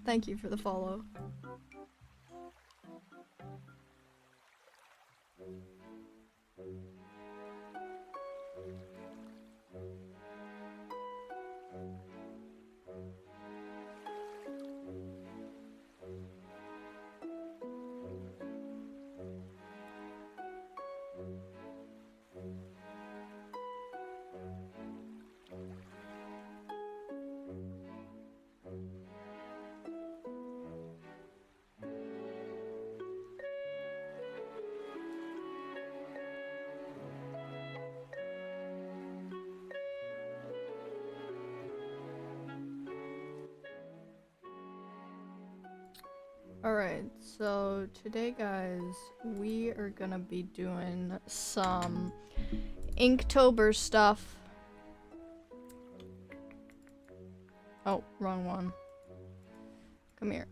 Thank you for the follow. Alright, so today guys, we are gonna be doing some Inktober stuff. Oh, wrong one. Come here.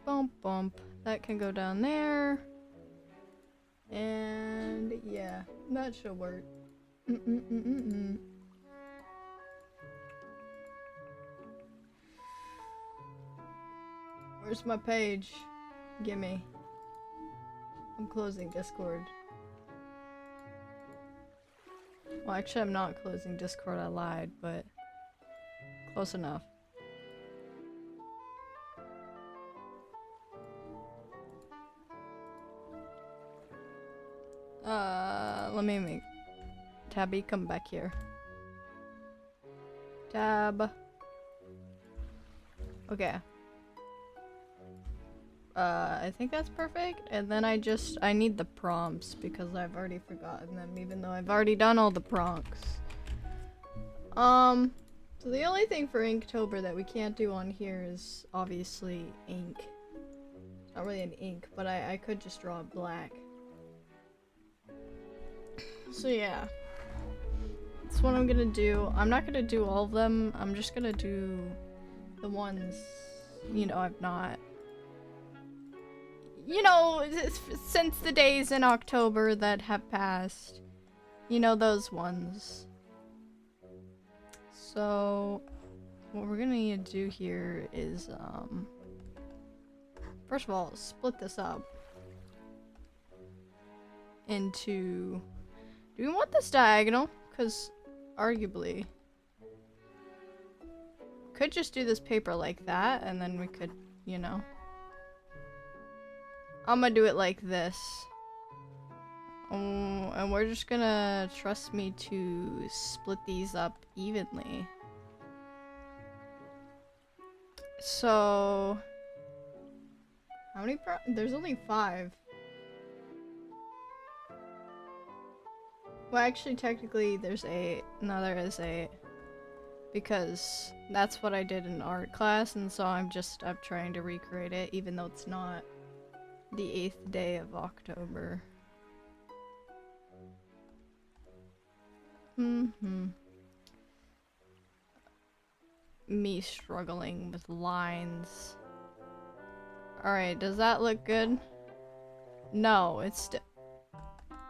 Bump bump. That can go down there. And yeah, that should work. Where's my page? Gimme. I'm closing Discord. Well, actually I'm not closing Discord, I lied, but close enough. Let me make... Tabby, come back here. Tab. Okay. I think that's perfect, and then I need the prompts, because I've already forgotten them, even though I've already done all the prompts. So the only thing for Inktober that we can't do on here is obviously ink. It's not really an ink, but I could just draw it black. So yeah. That's what I'm gonna do. I'm not gonna do all of them. I'm just gonna do the ones, you know, I've not. You know, since the days in October that have passed. You know, those ones. So, what we're gonna need to do here is, first of all, split this up into... Do we want this diagonal? Because, arguably, could just do this paper like that, and then we could, you know... I'm gonna do it like this. And we're just gonna trust me to split these up evenly. So... How many there's only 5. Well, actually, technically, there's 8. No, there is 8. Because that's what I did in art class, and so I'm trying to recreate it, even though it's not the 8th day of October. Me struggling with lines. Alright, does that look good? No, it's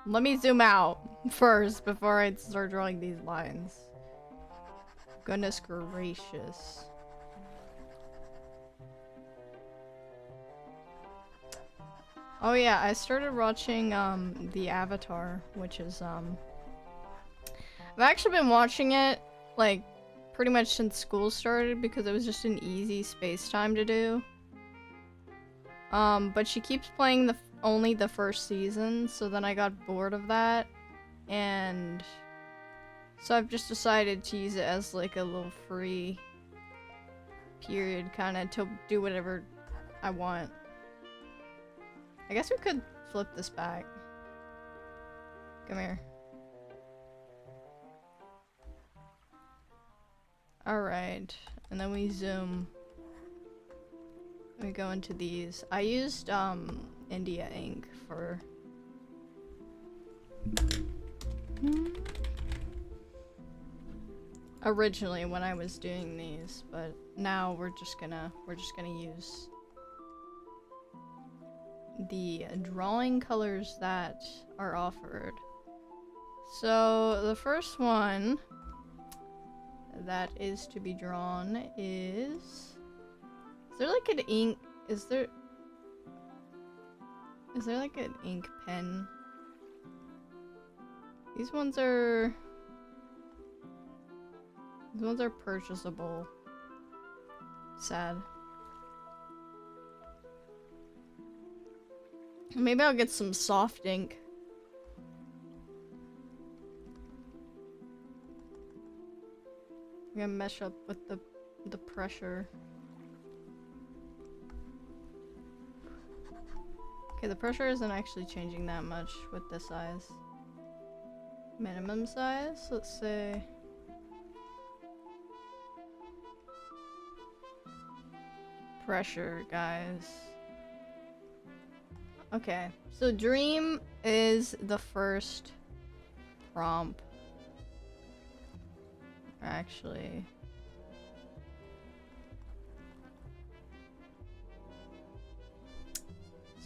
let me zoom out first before I start drawing these lines. Goodness gracious. Oh yeah, I started watching the Avatar, which is I've actually been watching it like pretty much since school started because it was just an easy space time to do. But she keeps playing only the first season, so then I got bored of that, and so I've just decided to use it as like a little free period kind of to do whatever I want. I guess we could flip this back. Come here. Alright, and then we zoom. We go into these. I used India ink for originally when I was doing these, but now we're just gonna use the drawing colors that are offered. So the first one that is to be drawn is there like an ink? Is there like an ink pen? These ones are purchasable. Sad. Maybe I'll get some soft ink. I'm gonna mesh up with the pressure. Okay, the pressure isn't actually changing that much with this size. Minimum size, let's say. Pressure, guys. Okay, so dream is the first prompt. Actually.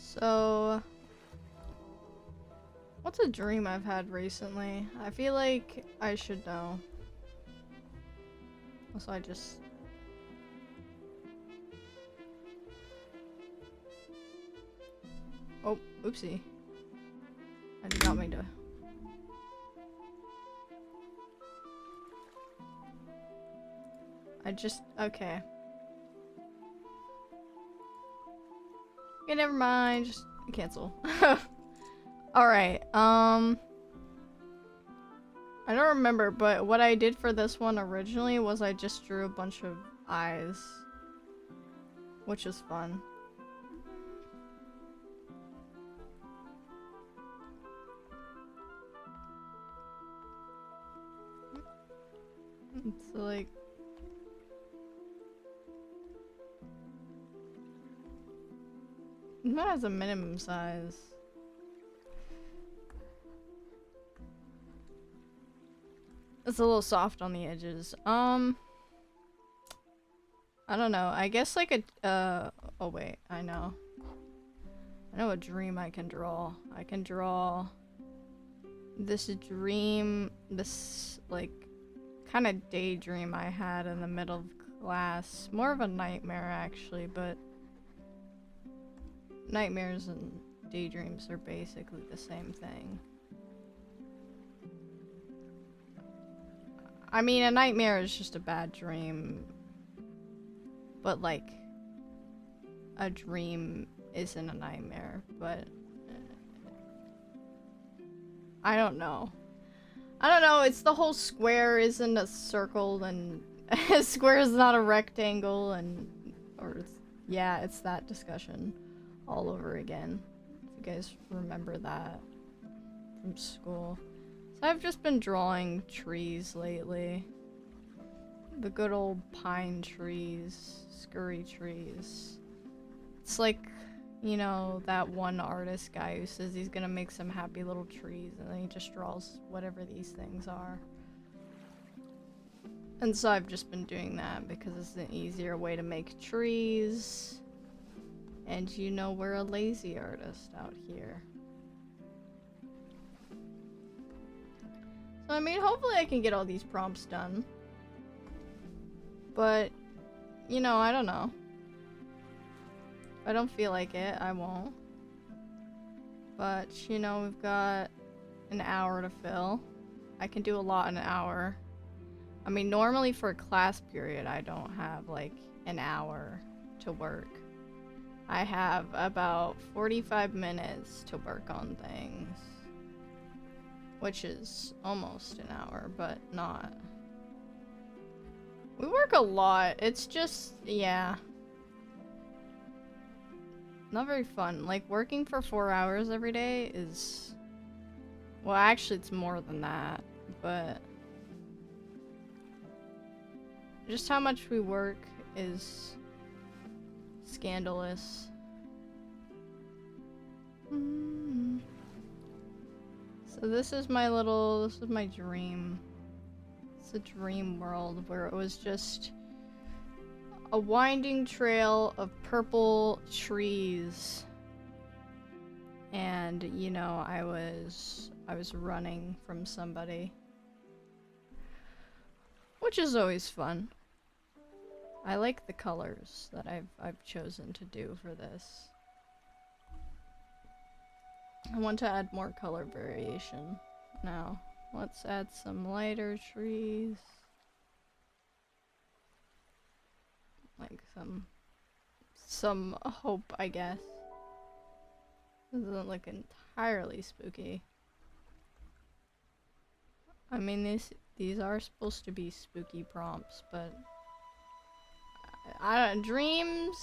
So, what's a dream I've had recently? I feel like I should know. Also, I just... Oh, oopsie. I did not mean to... Okay. Okay, never mind. Just cancel. Alright, I don't remember, but what I did for this one originally was I just drew a bunch of eyes. Which is fun. It's like... That has a minimum size. It's a little soft on the edges. I don't know. I guess like a, oh wait, I know. I know a dream I can draw. I can draw this dream, this like kind of daydream I had in the middle of class. More of a nightmare actually, but nightmares and daydreams are basically the same thing. I mean, a nightmare is just a bad dream, but like a dream isn't a nightmare, but I don't know. I don't know, it's the whole square isn't a circle and a square is not a rectangle and, or it's, yeah, it's that discussion all over again. If you guys remember that from school. So I've just been drawing trees lately. The good old pine trees, scurry trees. It's like, you know, that one artist guy who says he's gonna make some happy little trees and then he just draws whatever these things are. And so I've just been doing that because it's an easier way to make trees. And you know, we're a lazy artist out here. So I mean, hopefully I can get all these prompts done. But, you know, I don't know. If I don't feel like it, I won't. But, you know, we've got an hour to fill. I can do a lot in an hour. I mean, normally for a class period, I don't have, like, an hour to work. I have about 45 minutes to work on things. Which is almost an hour, but not. We work a lot. It's just, yeah. Not very fun. Like, working for 4 hours every day is... Well, actually, it's more than that, but... Just how much we work is... scandalous. So this is my dream. It's a dream world where it was just a winding trail of purple trees. And, you know, I was running from somebody. Which is always fun. I like the colors that I've chosen to do for this. I want to add more color variation. Now, let's add some lighter trees. Like some hope, I guess. Doesn't look entirely spooky. I mean, these are supposed to be spooky prompts, but I don't dreams.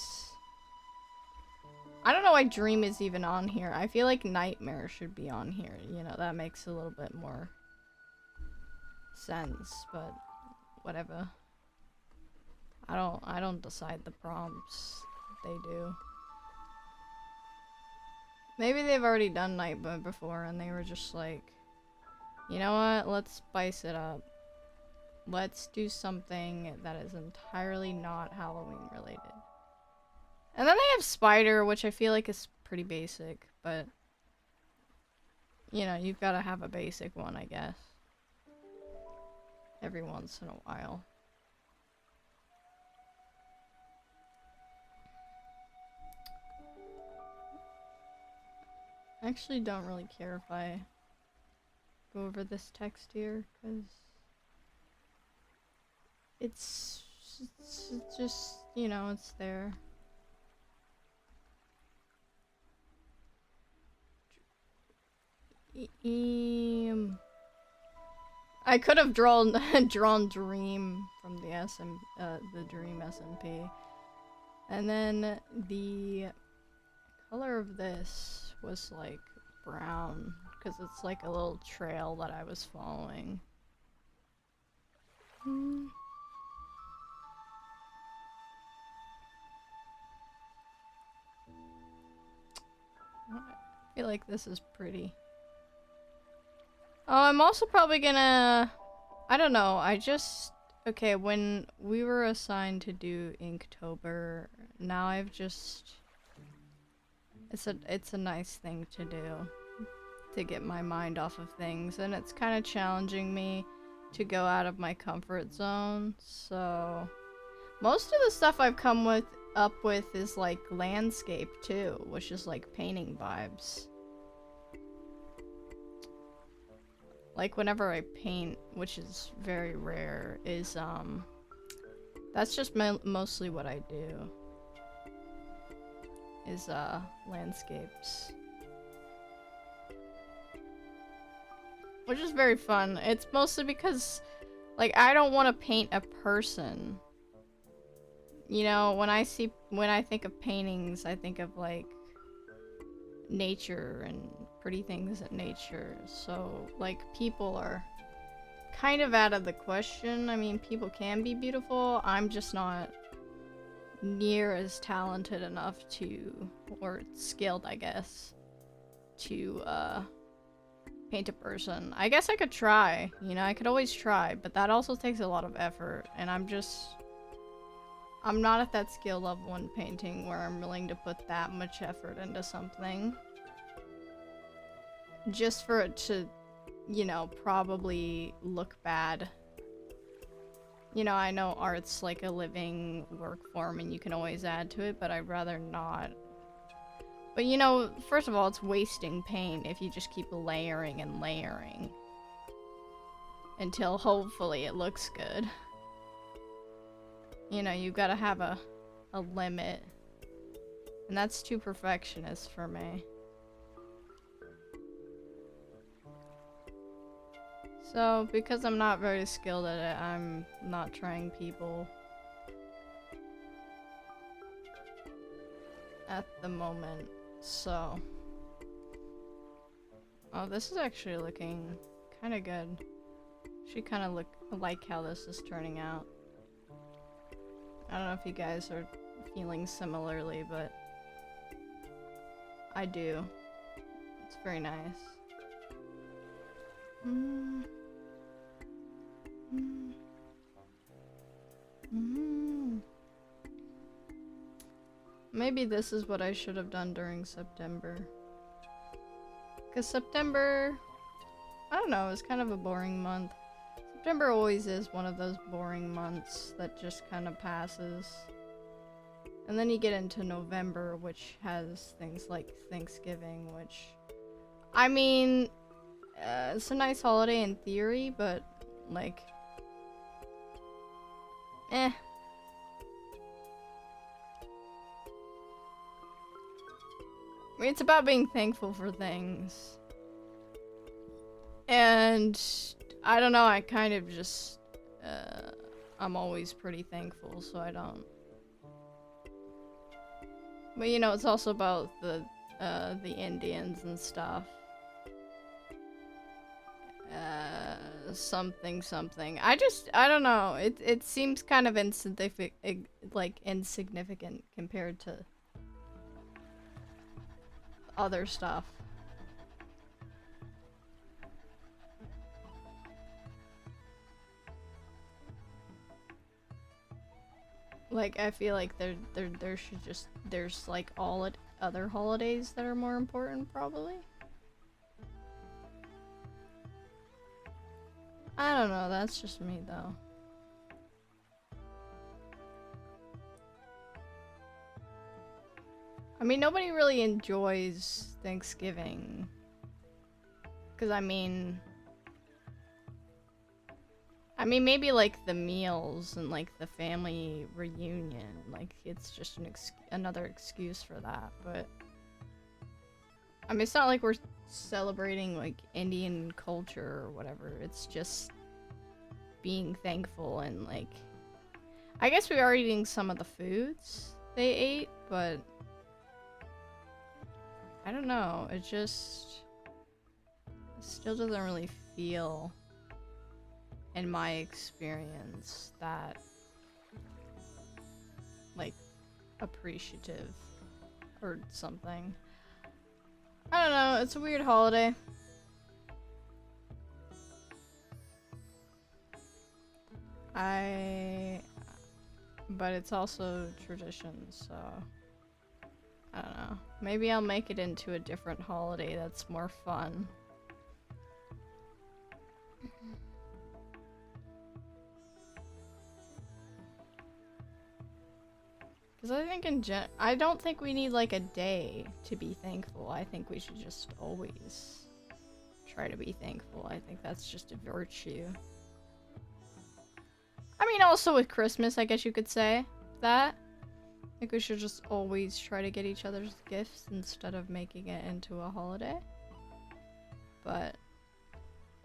I don't know why dream is even on here. I feel like nightmare should be on here. You know, that makes a little bit more sense, but whatever. I don't decide the prompts. They do. Maybe they've already done nightmare before and they were just like, you know what? Let's spice it up. Let's do something that is entirely not Halloween related. And then they have spider, which I feel like is pretty basic, but you know, you've got to have a basic one, I guess. Every once in a while. I actually don't really care if I go over this text here, because it's just, you know, it's there. I could have drawn Dream from the Dream SMP, and then the color of this was like brown because it's like a little trail that I was following. I feel like this is pretty. Oh, I'm also probably gonna... I don't know, okay, when we were assigned to do Inktober, now I've just... It's a nice thing to do. To get my mind off of things, and it's kind of challenging me to go out of my comfort zone, so... Most of the stuff I've come up with is like landscape too, which is like painting vibes. Like whenever I paint, which is very rare, is that's just mostly what I do. Is landscapes. Which is very fun. It's mostly because like I don't want to paint a person. You know, when I think of paintings, I think of like nature and pretty things in nature. So like people are kind of out of the question. I mean, people can be beautiful. I'm just not near as talented enough to, or skilled, I guess, to paint a person. I guess I could try, you know, I could always try, but that also takes a lot of effort, and I'm not at that skill level in painting where I'm willing to put that much effort into something. Just for it to, you know, probably look bad. You know, I know art's like a living work form and you can always add to it, but I'd rather not. But you know, first of all, it's wasting paint if you just keep layering and layering. Until hopefully it looks good. You know, you gotta have a limit. And that's too perfectionist for me. So, because I'm not very skilled at it, I'm not trying people at the moment, so. Oh, this is actually looking kinda good. She kinda like how this is turning out. I don't know if you guys are feeling similarly, but I do. It's very nice. Maybe this is what I should have done during September. Because September, I don't know, it's kind of a boring month. September always is one of those boring months that just kind of passes. And then you get into November, which has things like Thanksgiving, which... I mean, it's a nice holiday in theory, but, like... eh. I mean, it's about being thankful for things. And... I don't know, I kind of just... I'm always pretty thankful, so I don't... But you know, it's also about the Indians and stuff. Something. I don't know. It seems kind of insignificant compared to other stuff. Like, I feel like there should just, there's like other holidays that are more important, probably. I don't know, that's just me though. I mean, nobody really enjoys Thanksgiving. 'Cause I mean, maybe like the meals and like the family reunion, like it's just another excuse for that, but I mean, it's not like we're celebrating like Indian culture or whatever. It's just being thankful and like, I guess we are eating some of the foods they ate, but I don't know, it still doesn't really feel, in my experience, that like appreciative or something. I don't know, it's a weird holiday. But it's also tradition, so I don't know. Maybe I'll make it into a different holiday that's more fun. Because I think I don't think we need like a day to be thankful. I think we should just always try to be thankful. I think that's just a virtue. I mean, also with Christmas, I guess you could say that. I think we should just always try to get each other's gifts instead of making it into a holiday. But,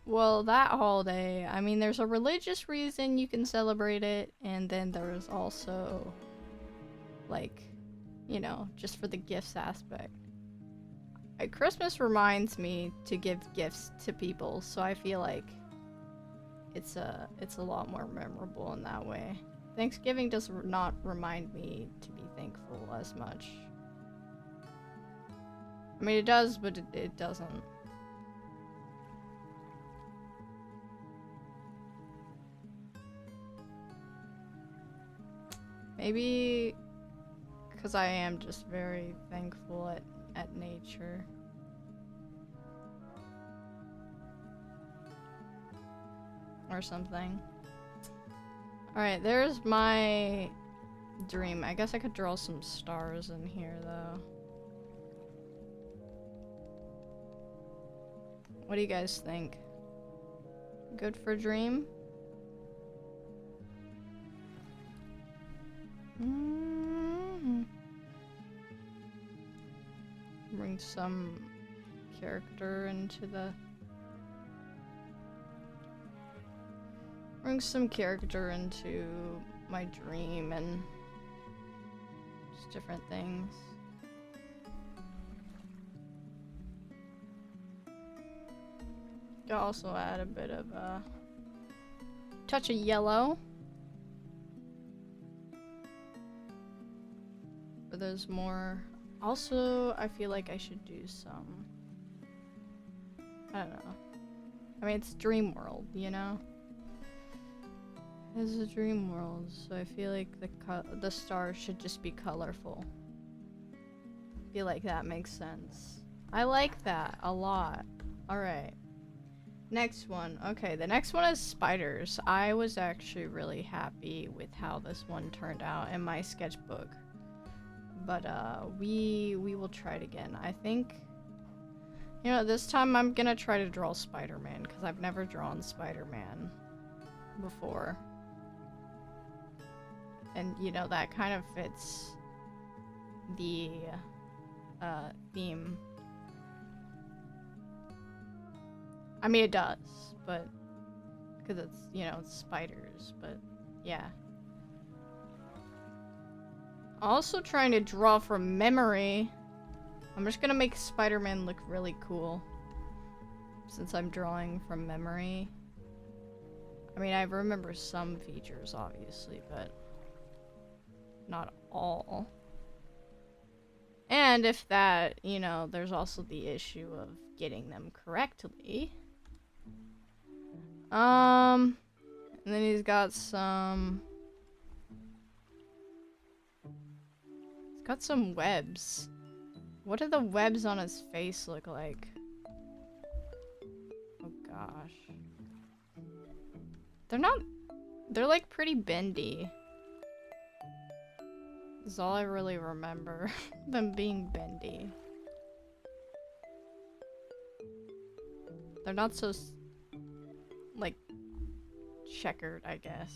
well, that holiday, I mean, there's a religious reason you can celebrate it, and then there's also, like, you know, just for the gifts aspect. Christmas reminds me to give gifts to people, so I feel like it's a lot more memorable in that way. Thanksgiving does not remind me to be thankful as much. I mean, it does, but it doesn't. Maybe because I am just very thankful at nature. Or something. Alright, there's my dream. I guess I could draw some stars in here, though. What do you guys think? Good for dream? Bring some character into the... Bring some character into my dream and just different things. Could also add a bit of a touch of yellow. But there's more. Also, I feel like I should do some. I don't know. I mean, it's Dream World, you know? It's a dream world, so I feel like the stars should just be colorful. I feel like that makes sense. I like that a lot. Alright. Next one. Okay, the next one is spiders. I was actually really happy with how this one turned out in my sketchbook. But we will try it again. I think, you know, this time I'm gonna try to draw Spider-Man, because I've never drawn Spider-Man before. And, you know, that kind of fits the theme. I mean, it does, but because it's, you know, it's spiders, but yeah. Also trying to draw from memory. I'm just gonna make Spider-Man look really cool since I'm drawing from memory. I mean, I remember some features, obviously, but not all. And if that, you know, there's also the issue of getting them correctly. And then he's got some... He's got some webs. What do the webs on his face look like? Oh gosh. They're not... They're like pretty bendy. Is all I really remember. Them being bendy. They're not so... like... checkered, I guess.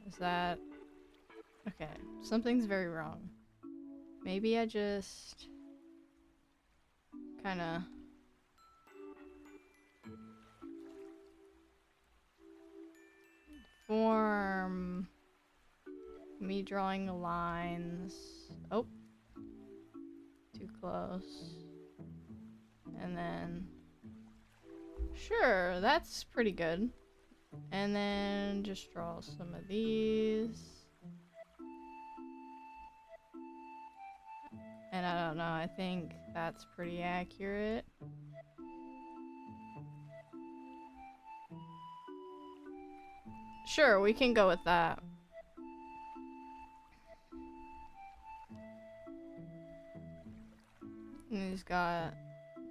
Is that... Okay, something's very wrong. Maybe I just... kinda... form... me drawing lines... Oh! Too close. And then... Sure, that's pretty good. And then just draw some of these. And I don't know, I think that's pretty accurate. Sure, we can go with that. And he's got...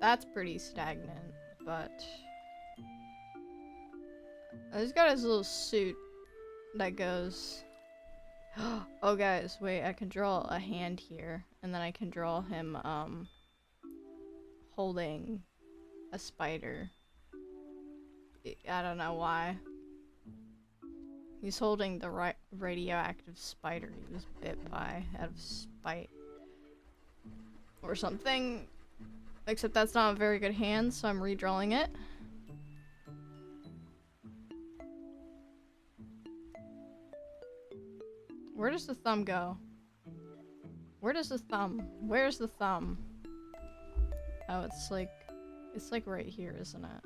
That's pretty stagnant, but... He's got his little suit that goes... Oh guys, wait, I can draw a hand here. And then I can draw him, holding a spider. I don't know why. He's holding the radioactive spider he was bit by out of spite. Or something. Except that's not a very good hand, so I'm redrawing it. Where does the thumb go? Where does the thumb? Where's the thumb? Oh, it's like right here, isn't it?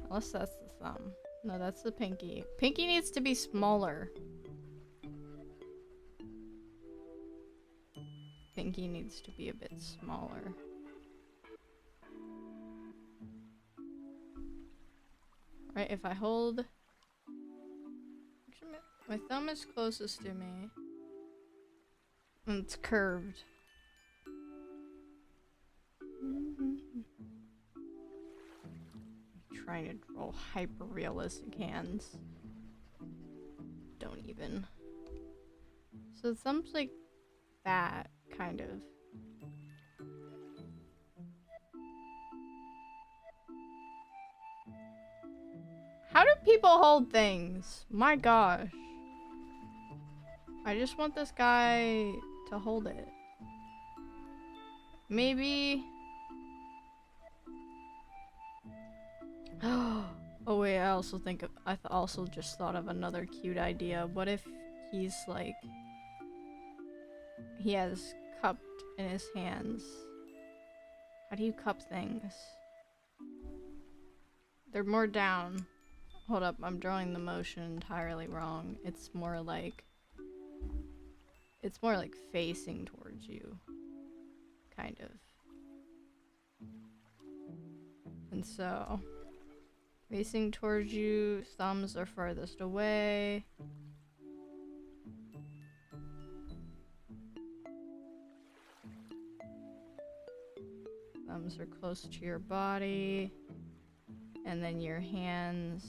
Unless that's the thumb. No, that's the pinky. Pinky needs to be smaller. Pinky needs to be a bit smaller. Right, if I hold... Actually, my thumb is closest to me. And it's curved. Trying to draw hyper-realistic hands. Don't even. So the thumb's like that, kind of. How do people hold things? My gosh. I just want this guy to hold it. Maybe... Oh wait, I also think of, also just thought of another cute idea. What if he's like... He has cupped in his hands. How do you cup things? They're more down. Hold up, I'm drawing the motion entirely wrong. It's more like facing towards you. Kind of. And so, facing towards you, thumbs are farthest away. Thumbs are close to your body. And then your hands,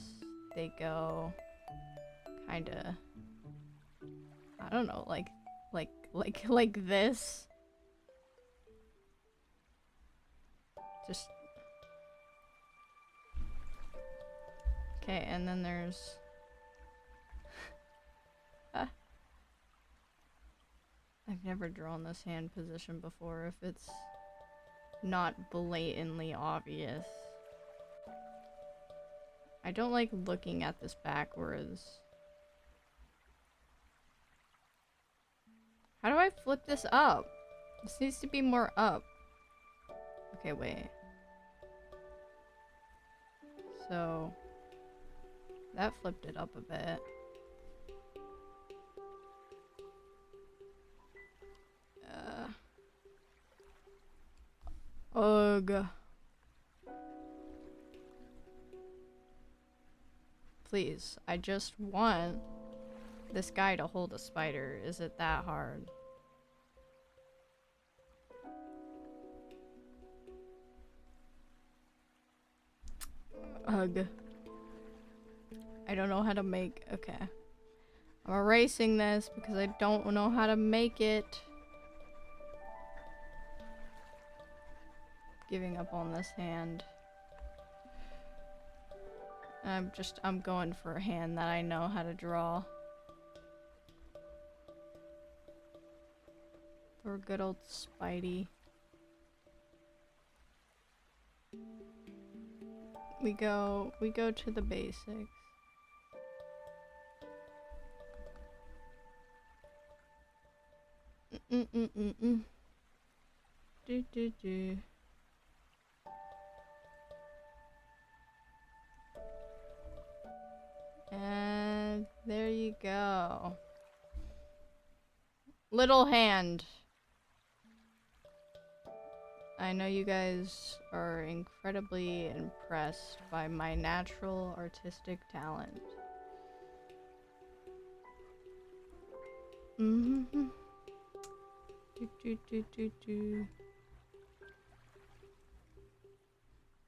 they go kinda, I don't know, like this. Just okay, and then there's I've never drawn this hand position before if it's not blatantly obvious. I don't like looking at this backwards. How do I flip this up? This needs to be more up. Okay, wait. So, that flipped it up a bit. Ugh. Please, I just want this guy to hold a spider. Is it that hard? Ugh. I don't know how to make... Okay. I'm erasing this because I don't know how to make it. Giving up on this hand. I'm going for a hand that I know how to draw. For good old Spidey. We go to the basics. Do. And there you go. Little hand. I know you guys are incredibly impressed by my natural artistic talent. Mm-hmm. Do.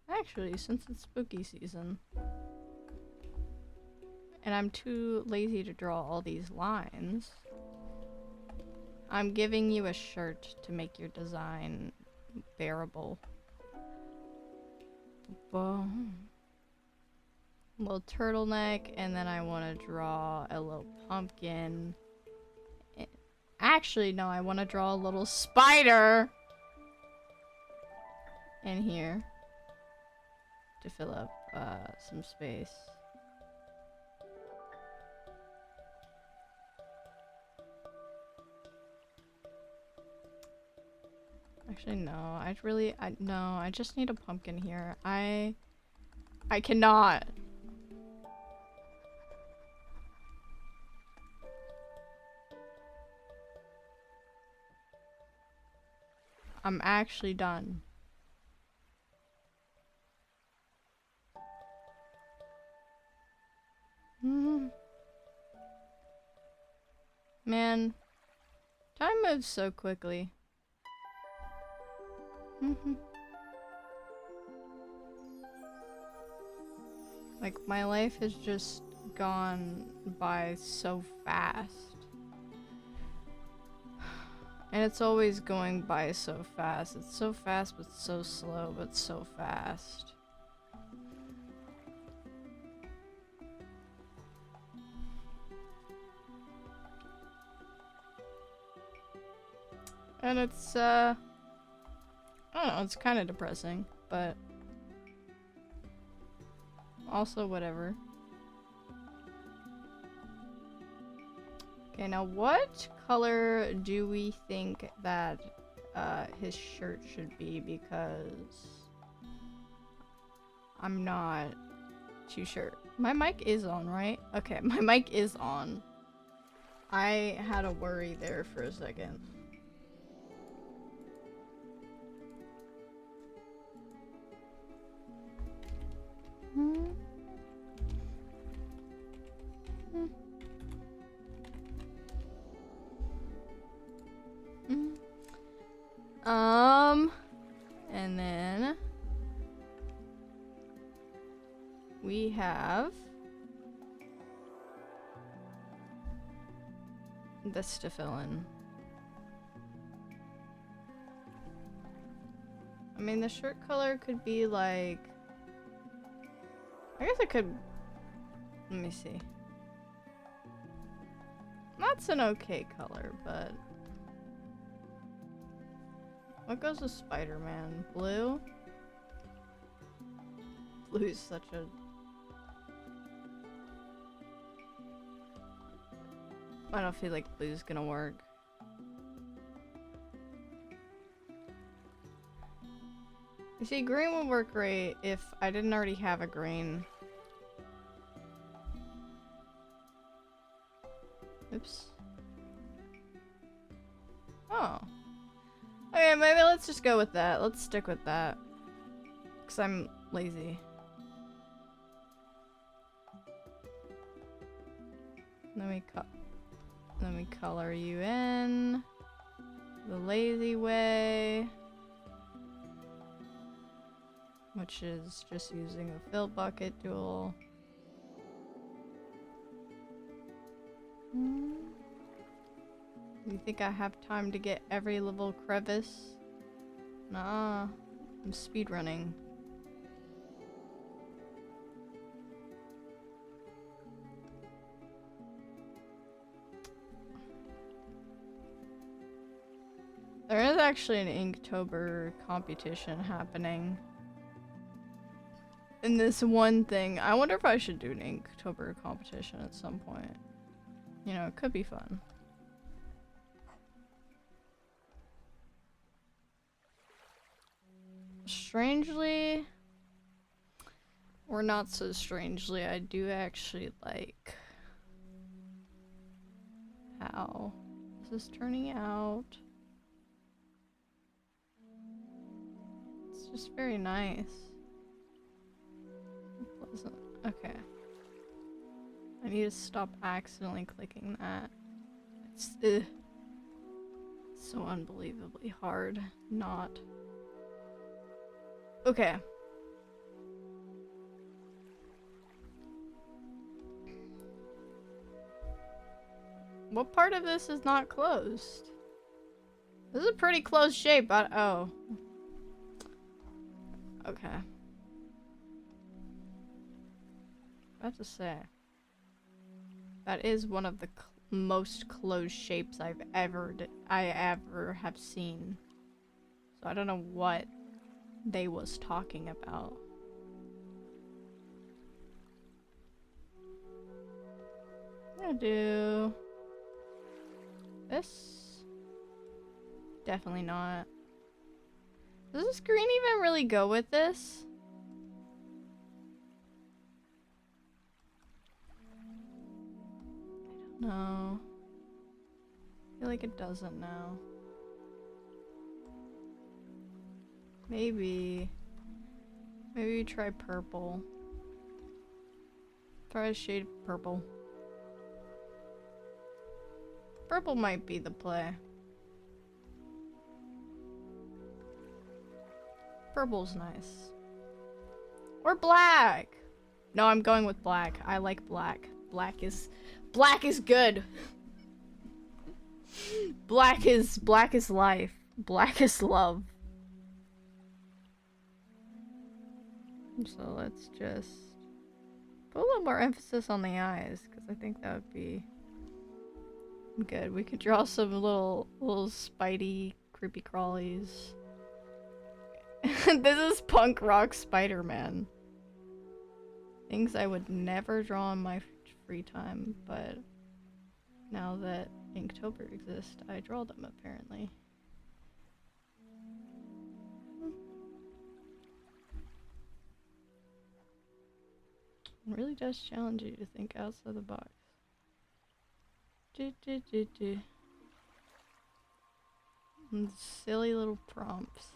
Actually, since it's spooky season, and I'm too lazy to draw all these lines, I'm giving you a shirt to make your design bearable. Boom. Little turtleneck, and then I want to draw a little pumpkin. Actually, no, I want to draw a little spider in here to fill up some space. Actually, no. I just need a pumpkin here. I cannot. I'm actually done. Man, time moves so quickly. Like, my life has just gone by so fast. And it's always going by so fast. It's so fast, but so slow, but so fast. And it's, I don't know, it's kind of depressing, but also whatever. Okay, now what color do we think that his shirt should be? Because I'm not too sure. My mic is on, right? Okay, my mic is on. I had a worry there for a second. And then we have this to fill in. I mean, the shirt color could be like, I guess it could, let me see. That's an okay color, but what goes with Spider-Man? Blue? Blue is such a... I don't feel like blue's gonna work. You see, green would work great if I didn't already have a green. Oops. Oh. Okay, maybe let's just go with that. Let's stick with that. Because I'm lazy. Let me color you in the lazy way. Which is just using a fill bucket tool. You think I have time to get every little crevice? Nah, I'm speedrunning. There is actually an Inktober competition happening. In this one thing, I wonder if I should do an Inktober competition at some point. You know, it could be fun. Strangely, or not so strangely, I do actually like how this is turning out. just very nice. Pleasant. Okay. I need to stop accidentally clicking that. It's so unbelievably hard not. Okay. What part of this is not closed? This is a pretty close shape, but oh. Okay. About to say. That is one of the most closed shapes I ever have seen. So I don't know what they was talking about. I'm gonna do this. Definitely not. Does the screen even really go with this? I don't know. I feel like it doesn't now. Maybe try purple. Try a shade of purple. Purple might be the play. Purple's nice. Or black! No, I'm going with black. I like black. Black is good. Black is life. Black is love. So let's just put a little more emphasis on the eyes, because I think that would be good. We could draw some little spidey creepy crawlies. This is punk rock Spider-Man. Things I would never draw in my free time, but now that Inktober exists, I draw them apparently. It really does challenge you to think outside the box. And silly little prompts.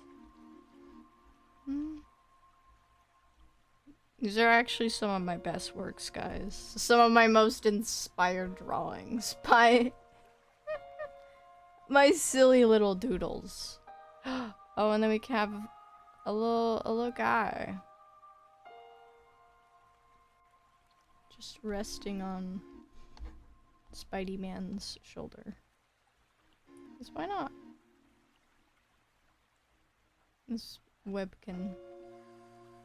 These are actually some of my best works, guys. Some of my most inspired drawings by my silly little doodles. Oh, and then we can have a little guy. Just resting on Spidey Man's shoulder. Because why not? This web can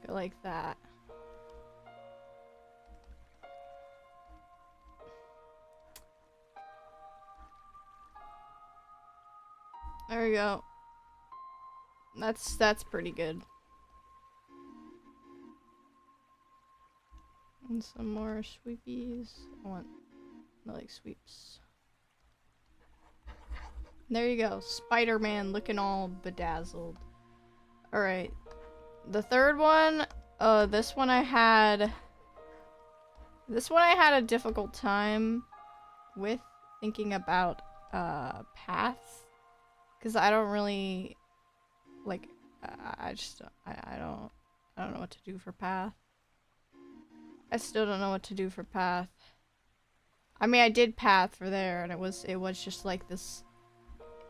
go like that. There we go. That's pretty good. And some more sweepies. I like sweeps. There you go. Spider-Man looking all bedazzled. Alright. The third one, this one I had a difficult time with thinking about paths, because I don't really like I don't know what to do for path. I still don't know what to do for path. I mean, I did path for there, and it was just like this.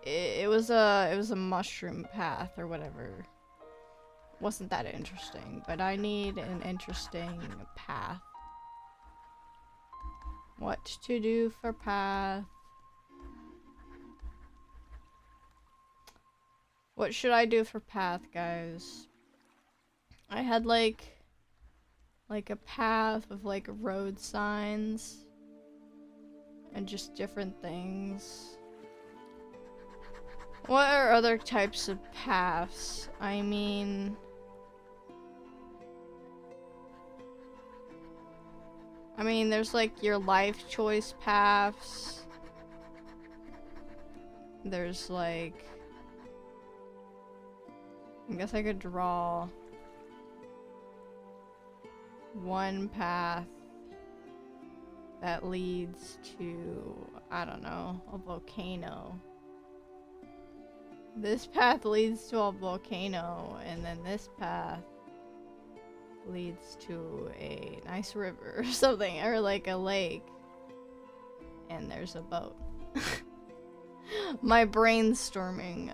It was a mushroom path or whatever. Wasn't that interesting, but I need an interesting path. What to do for path? What should I do for path, guys? I had like a path of like road signs and just different things. What are other types of paths? I mean, there's like your life choice paths. There's like, I guess I could draw one path that leads to, I don't know, a volcano. This path leads to a volcano, and then this path leads to a nice river or something, or like a lake. And there's a boat. My brainstorming.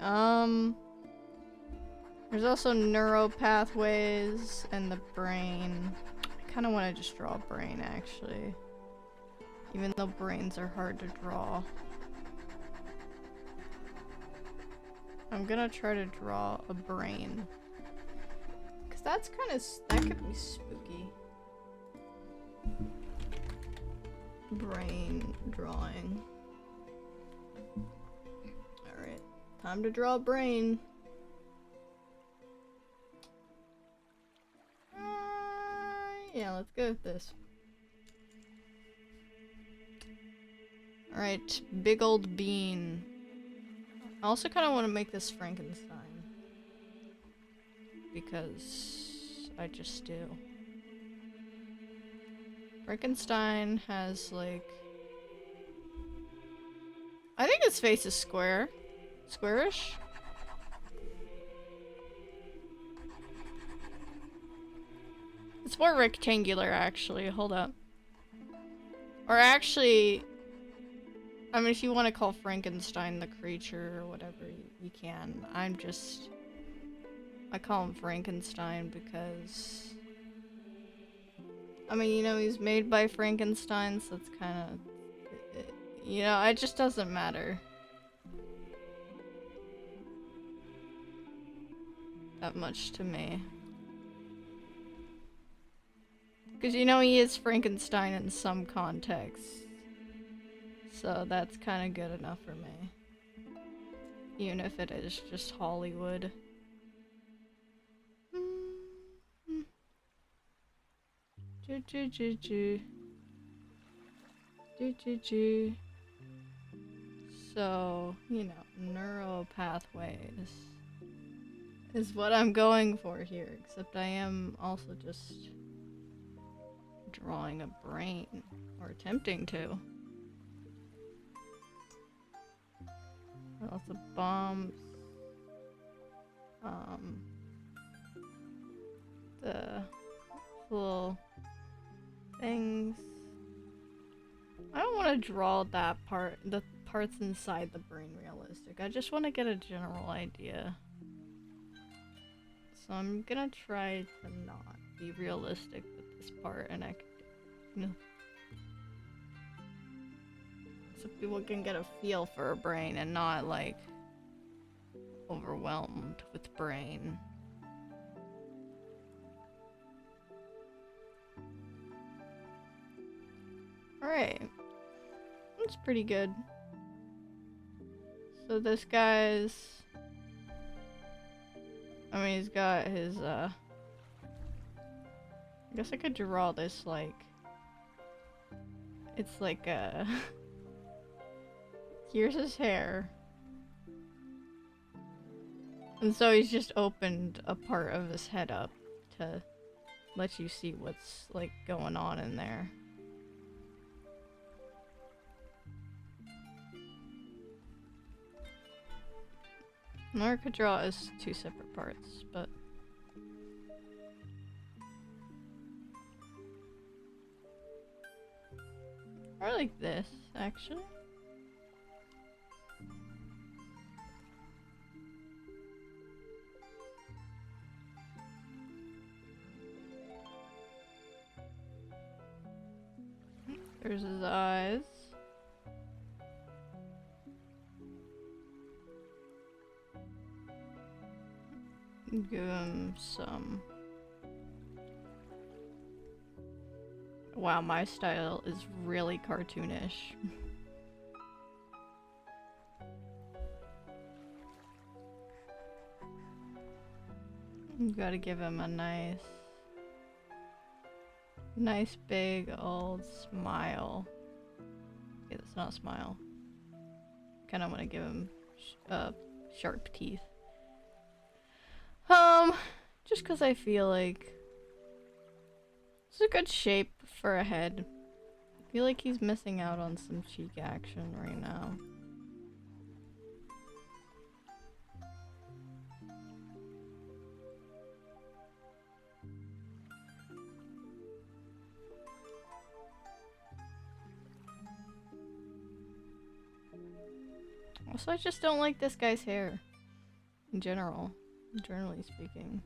There's also neuro pathways and the brain. I kind of want to just draw a brain, actually. Even though brains are hard to draw. I'm gonna try to draw a brain. Cause that's kind of, that could be spooky. Brain drawing. Alright, time to draw a brain. Yeah, let's go with this. Alright, big old bean. I also kind of want to make this Frankenstein. Because I just do. Frankenstein has like... I think his face is square. Squarish? It's more rectangular, actually. Hold up. Or actually... I mean, if you want to call Frankenstein the creature or whatever, you can. I call him Frankenstein because... I mean, you know, he's made by Frankenstein, so it's kind of... You know, it just doesn't matter. That much to me. Because, you know, he is Frankenstein in some contexts. So that's kind of good enough for me. Even if it is just Hollywood. So, you know, neural pathways is what I'm going for here, except I am also just drawing a brain, or attempting to. Lots of bombs. The little things. I don't want to draw that part, the parts inside the brain realistic. I just want to get a general idea. So I'm gonna try to not be realistic with this part, and so people can get a feel for a brain and not like overwhelmed with brain. Alright. That's pretty good. So this guy's... I mean, he's got his, I guess I could draw this like... It's like a... Here's his hair. And so he's just opened a part of his head up to let you see what's like going on in there. Or I could draw it as two separate parts, but... Or like this, actually. There's his eyes. Give him some... Wow, my style is really cartoonish. You gotta give him a nice big old smile. Okay, that's not a smile. Kinda wanna give him sharp teeth. Just cause I feel like it's a good shape for a head. I feel like he's missing out on some cheek action right now. Also, I just don't like this guy's hair. In general. Generally speaking.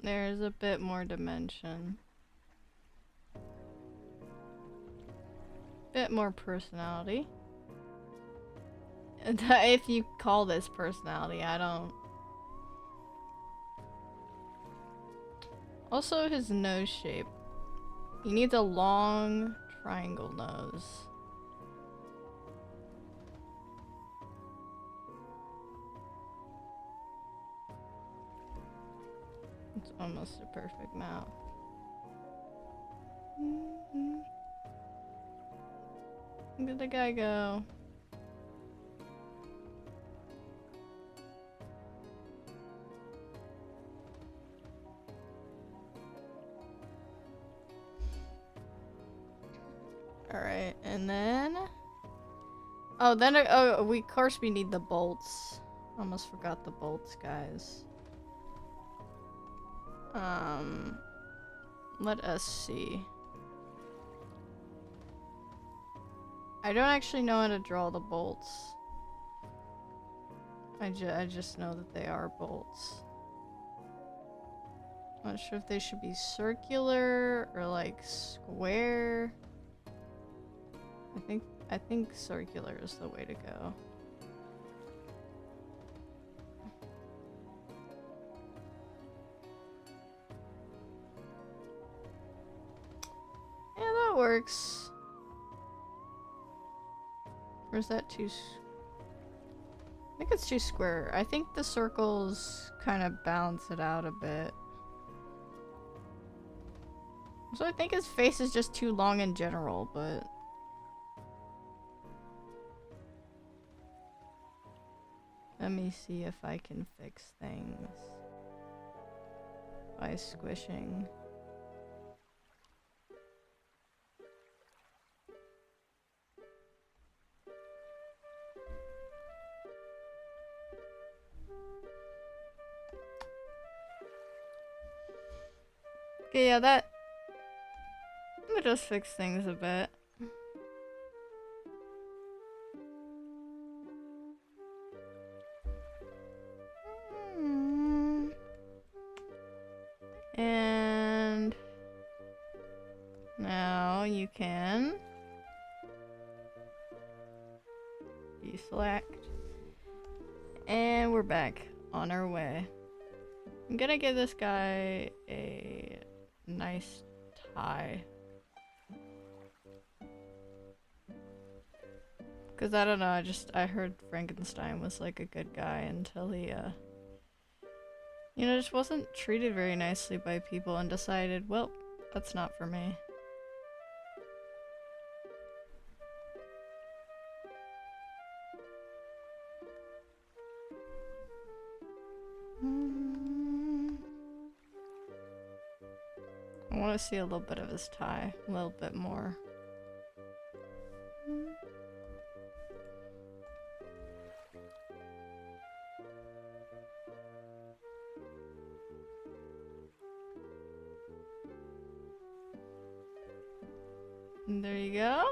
There's a bit more dimension. Bit more personality. If you call this personality, I don't. Also, his nose shape. He needs a long triangle nose. It's almost a perfect mouth. Where did the guy go? Alright, and then... Oh, then, of course we need the bolts. Almost forgot the bolts, guys. Let us see. I don't actually know how to draw the bolts. I just know that they are bolts. Not sure if they should be circular or like square. I think circular is the way to go. Yeah, that works. Or is that too... I think it's too square. I think the circles kind of balance it out a bit. So I think his face is just too long in general, but... Let me see if I can fix things by squishing. Okay, yeah, that just fix things a bit. And now you can deselect. And we're back on our way. I'm gonna give this guy a nice tie. Cause I don't know, I heard Frankenstein was like a good guy until he, you know, just wasn't treated very nicely by people and decided, well, that's not for me. I want to see a little bit of his tie, a little bit more. And there you go.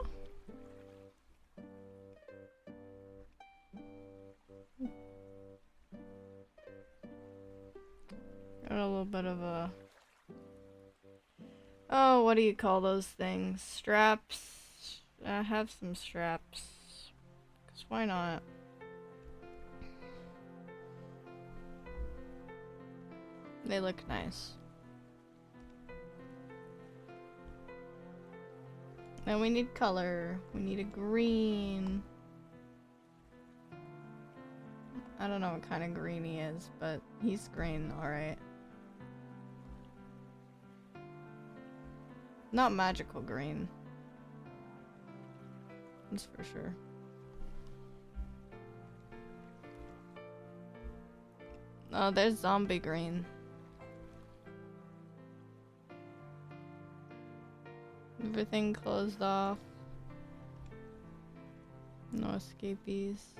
Got a little bit of a... Oh, what do you call those things? Straps? I have some straps. 'Cause why not? They look nice. Now we need color. We need a green. I don't know what kind of green he is, but he's green, alright. Not magical green. That's for sure. Oh, there's zombie green. Everything closed off. No escapees.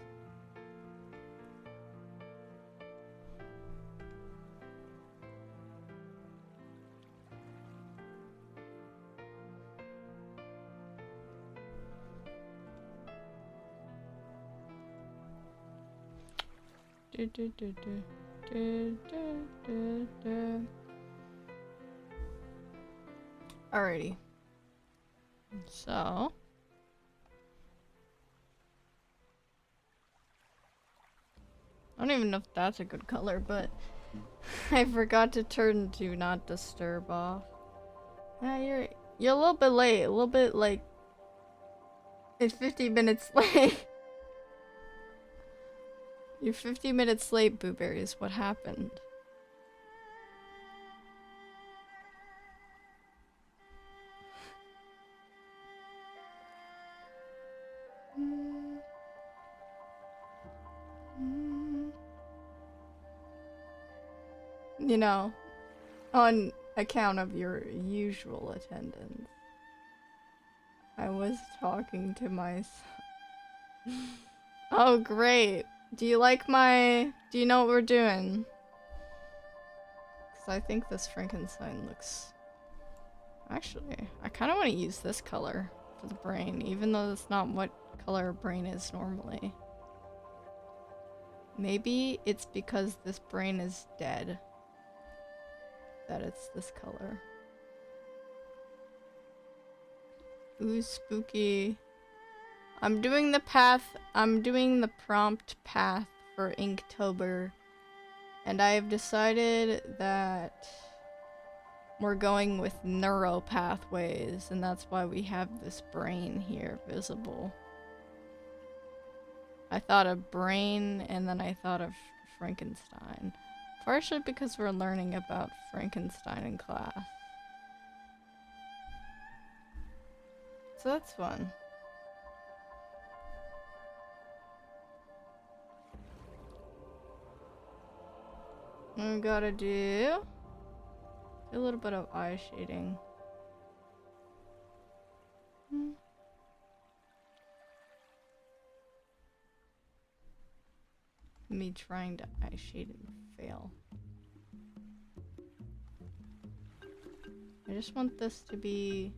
Alrighty. So I don't even know if that's a good color, but I forgot to turn Do Not Disturb off. Yeah, you're a little bit late. A little bit like it's 50 minutes late. You're 50 minutes late, Booberries. What happened? You know, on account of your usual attendance. I was talking to myself. Oh, great. Do you know what we're doing? Because I think this Frankenstein looks... Actually, I kind of want to use this color for the brain, even though that's not what color a brain is normally. Maybe it's because this brain is dead that it's this color. Ooh, spooky. I'm doing the prompt path for Inktober, and I have decided that we're going with neuro pathways, and that's why we have this brain here visible. I thought of brain, and then I thought of Frankenstein. Partially because we're learning about Frankenstein in class. So that's fun. We gotta do a little bit of eye shading. Me trying to eye shade and fail. I just want this to be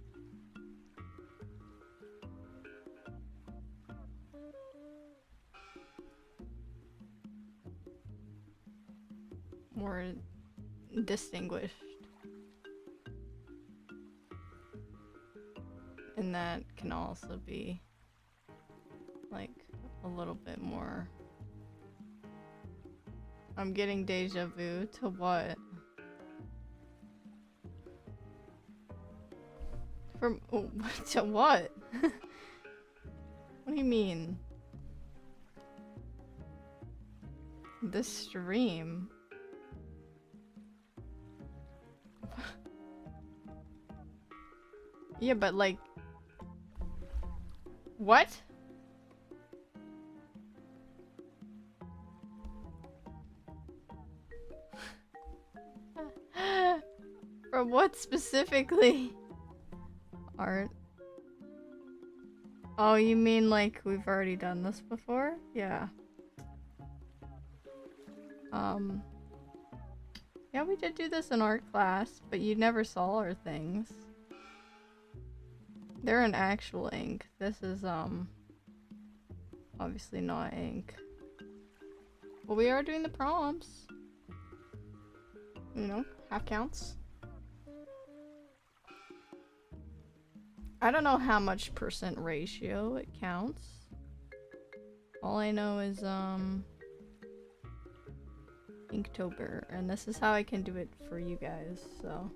more distinguished. And that can also be like a little bit more. I'm getting deja vu to what? From to what? What do you mean? This stream. Yeah, but like what? From what specifically? Art. Oh, you mean like we've already done this before? Yeah. Yeah, we did do this in art class, but you never saw our things. They're in actual ink. This is, obviously not ink. Well, we are doing the prompts. You know, half counts. I don't know how much percent ratio it counts. All I know is, Inktober, and this is how I can do it for you guys, so.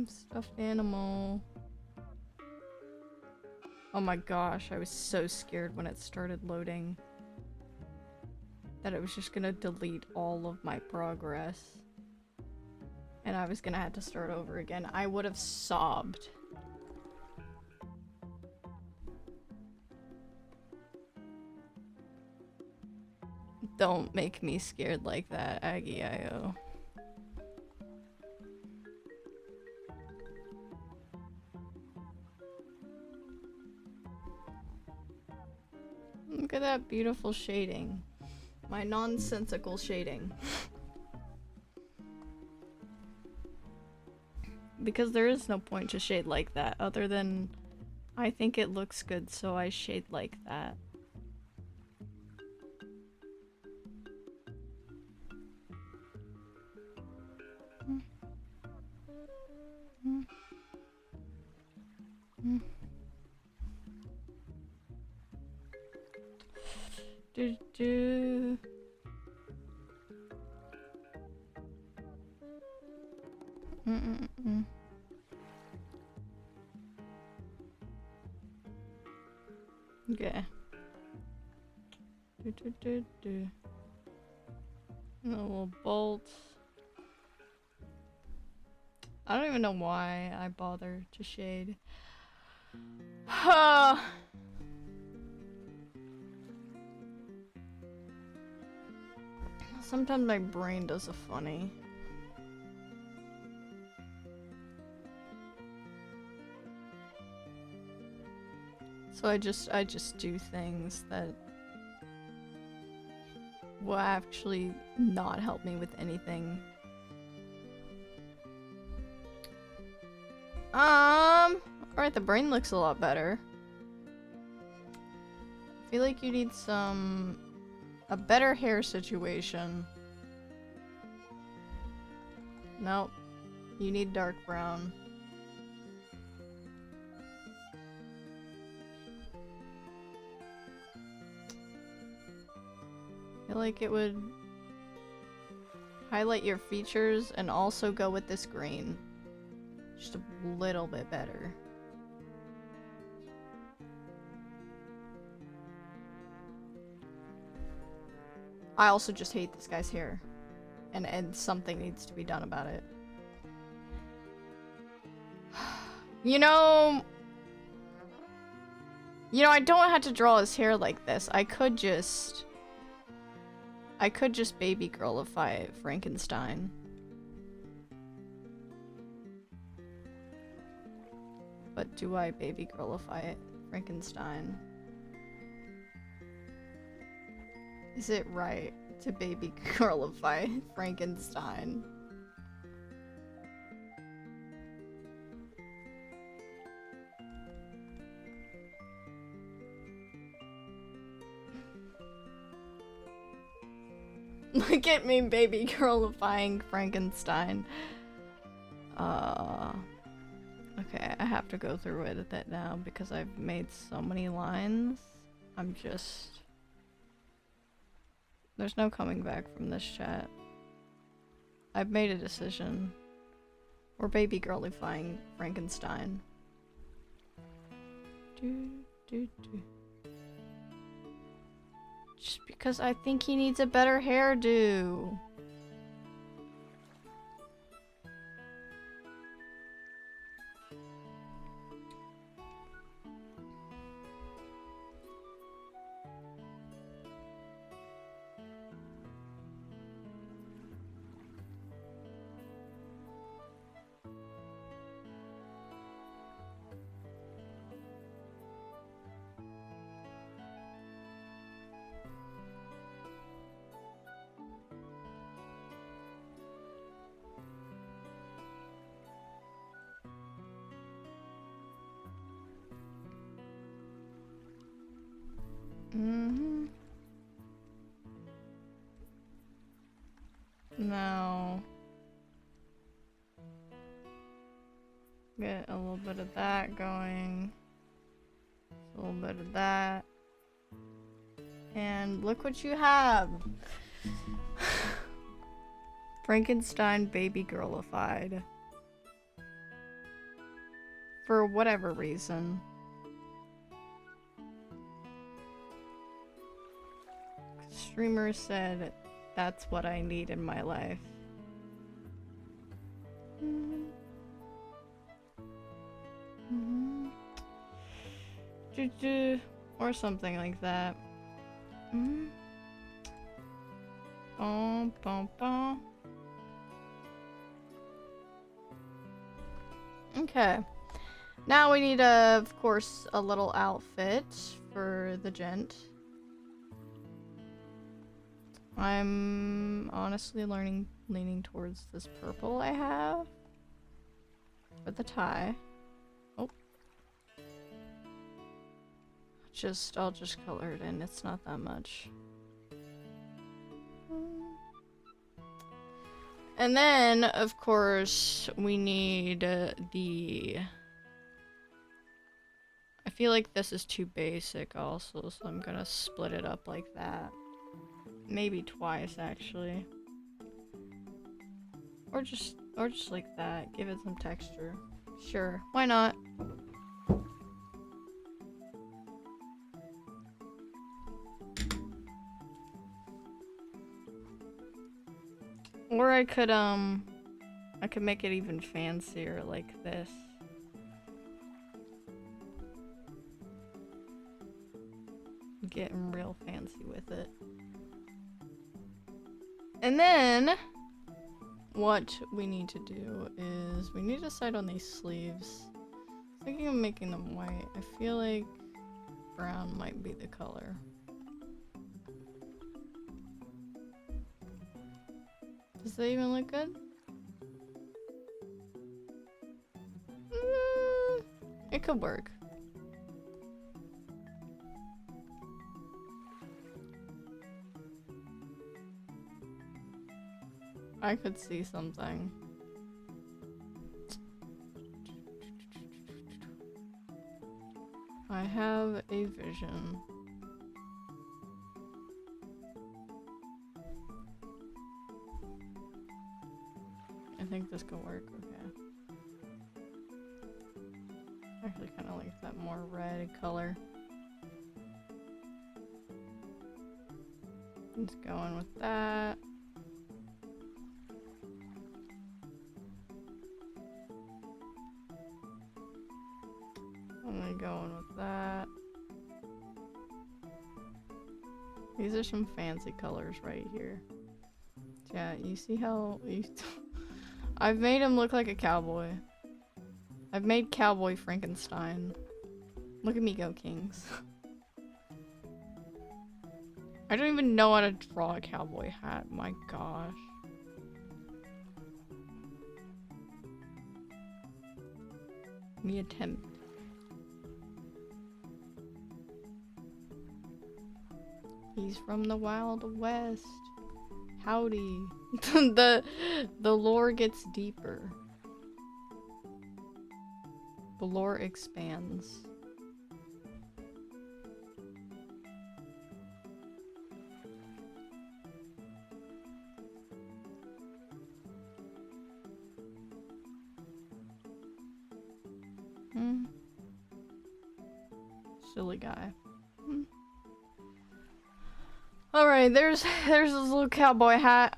Stuffed animal. Oh my gosh, I was so scared when it started loading that it was just gonna delete all of my progress. And I was gonna have to start over again. I would have sobbed. Don't make me scared like that, Aggie-IO. Look at that beautiful shading. My nonsensical shading. because there is no point to shade like that other than I think it looks good, so I shade like that. Do do. Okay. Do. A little bolt. I don't even know why I bother to shade. Sometimes my brain does a funny. So I just do things that will actually not help me with anything. Alright, the brain looks a lot better. I feel like you need a better hair situation. Nope. You need dark brown. I feel like it would highlight your features and also go with this green. Just a little bit better. I also just hate this guy's hair. And something needs to be done about it. You know, I don't have to draw his hair like this. I could just baby girlify Frankenstein. But do I baby girlify Frankenstein? Is it right to baby girlify Frankenstein? Look at me baby girlifying Frankenstein. Okay, I have to go through it now because I've made so many lines. There's no coming back from this chat. I've made a decision. We're baby girlifying Frankenstein. Just because I think he needs a better hairdo. Now, get a little bit of that going, a little bit of that, and look what you have. Frankenstein baby girlified. For whatever reason. Streamer said that's what I need in my life. Or something like that. Okay. Now we need, of course, a little outfit for the gent. I'm honestly leaning towards this purple I have. for the tie. Oh. I'll just color it in. It's not that much. And then, of course, we need the... I feel like this is too basic also, so I'm gonna split it up like that. Maybe twice, actually. Or just like that. Give it some texture. Sure, why not? Or I could make it even fancier like this. Getting real fancy with it. And then what we need to do is we need to decide on these sleeves. I'm thinking of making them white. I feel like brown might be the color. Does that even look good? It could work. I could see something. I have a vision. I think this could work, okay. I actually kind of like that more red color. Let's go in with that. I'm going with that. These are some fancy colors right here. Yeah, you see how I've made him look like a cowboy. I've made Cowboy Frankenstein. Look at me go, Kings. I don't even know how to draw a cowboy hat. My gosh. Me attempt. He's from the Wild West. Howdy. The lore gets deeper. The lore expands. Silly guy. Alright, there's this little cowboy hat.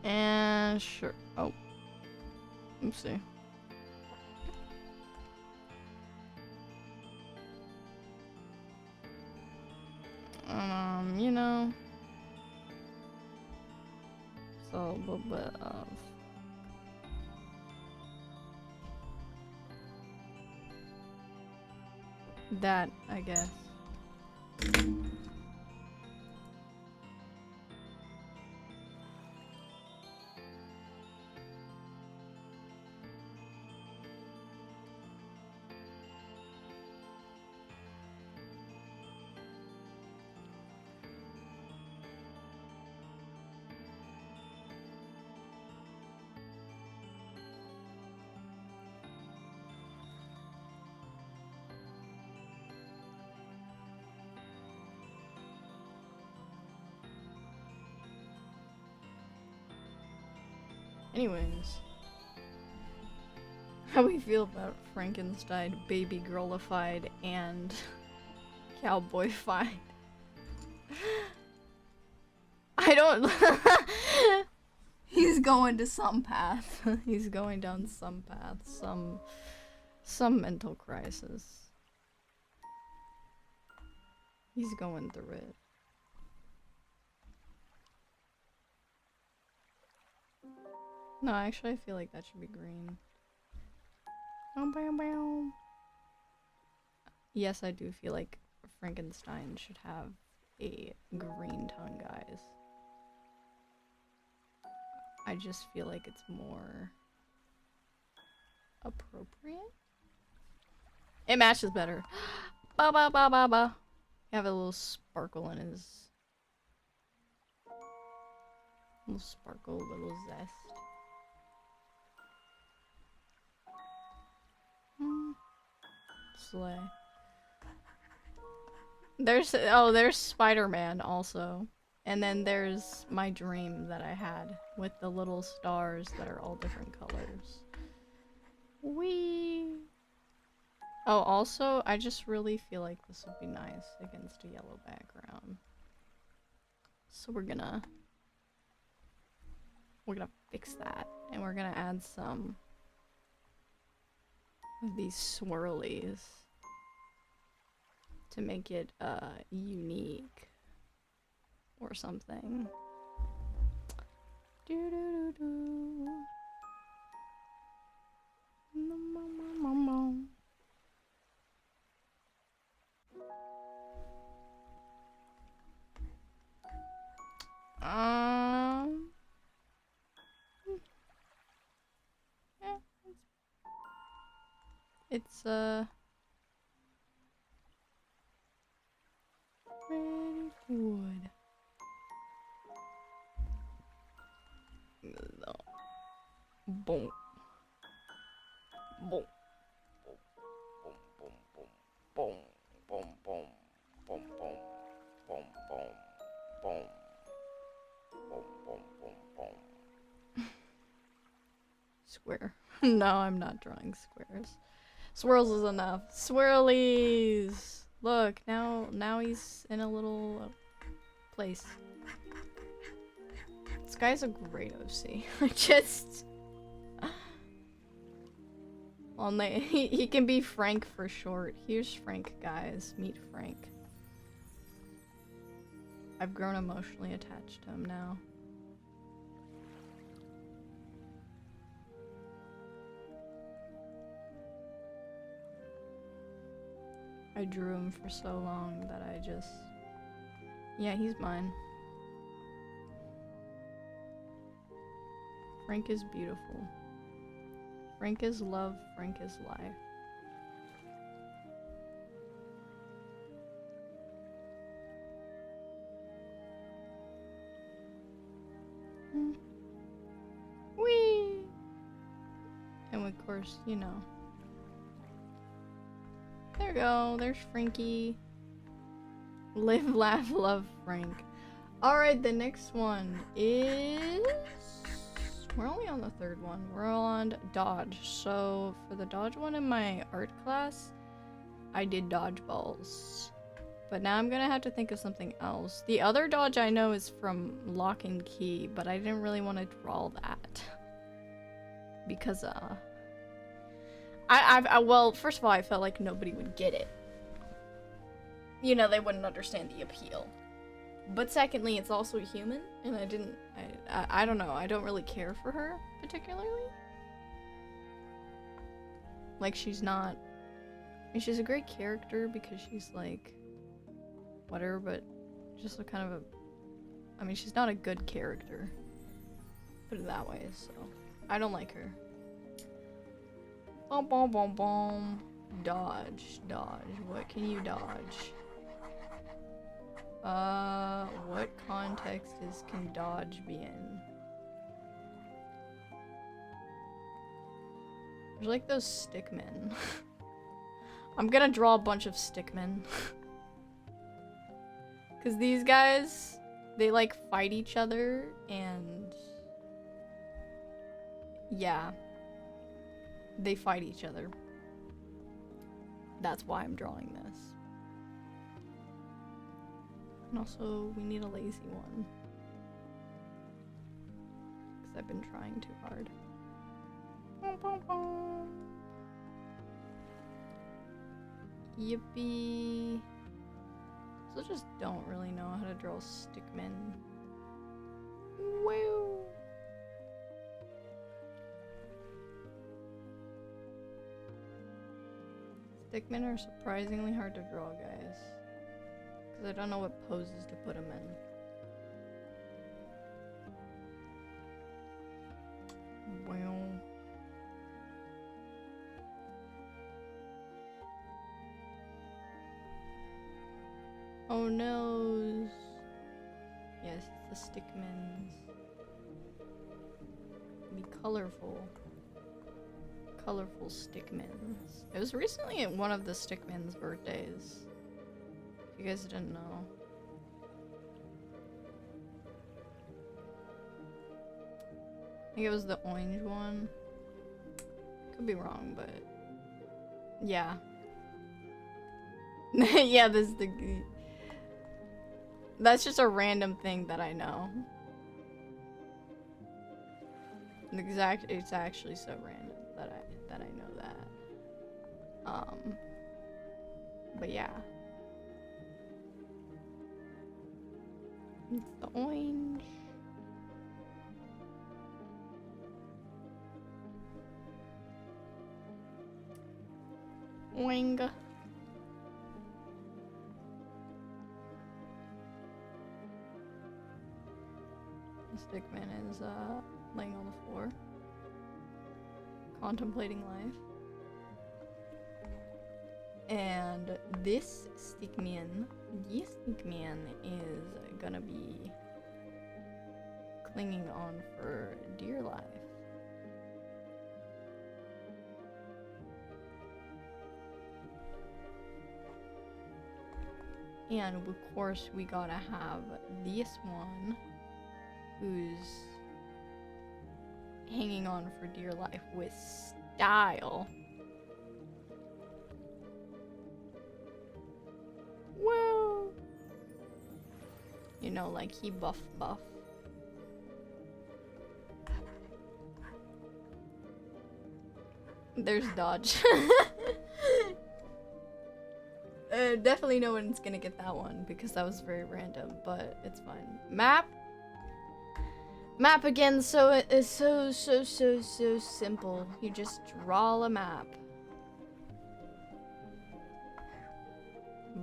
And sure. Oh. Oopsie. You know. So a little bit of that, I guess. Anyways, how we feel about Frankenstein, baby girlified, and cowboyfied? I don't. He's going to some path. He's going down some path. Some mental crisis. He's going through it. No, actually, I feel like that should be green. Yes, I do feel like Frankenstein should have a green tongue, guys. I just feel like it's more appropriate. It matches better. Ba ba ba ba ba. You have a little sparkle in his. Little sparkle, little zest. Slay. There's Spider-Man also. And then there's my dream that I had with the little stars that are all different colors. Whee! Oh, also, I just really feel like this would be nice against a yellow background. So we're gonna fix that, and we're gonna add some of these swirlies to make it unique or something. Do do do do. Yeah, it's pretty good. No. Boom. Boom. Boom. Boom. Boom. Boom. Boom. Boom. Boom. Boom. Boom. Boom. Boom. Boom. Boom. Square. No, I'm not drawing squares. Swirls is enough. Swirlies! Look, now he's in a little place. This guy's a great OC. Just... Well, he can be Frank for short. Here's Frank, guys. Meet Frank. I've grown emotionally attached to him now. I drew him for so long that I just... Yeah, he's mine. Frank is beautiful. Frank is love, Frank is life. Whee! And of course, you know. There we go, there's Frankie. Live, laugh, love, Frank. Alright, the next one is... We're only on the third one. We're on dodge. So for the dodge one in my art class, I did dodgeballs. But now I'm gonna have to think of something else. The other dodge I know is from Lock and Key, but I didn't really want to draw that. Because, well, first of all, I felt like nobody would get it. You know, they wouldn't understand the appeal. But secondly, it's also human, and I don't know, I don't really care for her, particularly. Like, she's not, I mean, she's a great character because she's, like, whatever, but just a kind of a, I mean, she's not a good character. Put it that way, so, I don't like her. Boom, boom, boom, boom. Dodge, dodge, what can you dodge? What context can dodge be in? There's like those stickmen. I'm gonna draw a bunch of stickmen. Cause these guys, they like fight each other and... Yeah. They fight each other. That's why I'm drawing this. And also, we need a lazy one. Because I've been trying too hard. Yippee. So just don't really know how to draw stickmen. Woo! Stickmen are surprisingly hard to draw, guys. Because I don't know what poses to put them in. Well. stickmans. Be colorful. Colorful stickmans. It was recently at one of the stickmans' birthdays. If you guys didn't know. I think it was the orange one. Could be wrong, but yeah. Yeah, this is the. That's just a random thing that I know. It's actually so random that I know that. But yeah. It's the orange. Oing. The stickman is laying on the floor, contemplating life. And this stickman is gonna be clinging on for dear life. And of course we gotta have this one who's hanging on for dear life with style. Whoa! You know, like he buff. There's dodge. Definitely no one's gonna get that one because that was very random, but it's fine. Map again, so it is so simple. You just draw a map.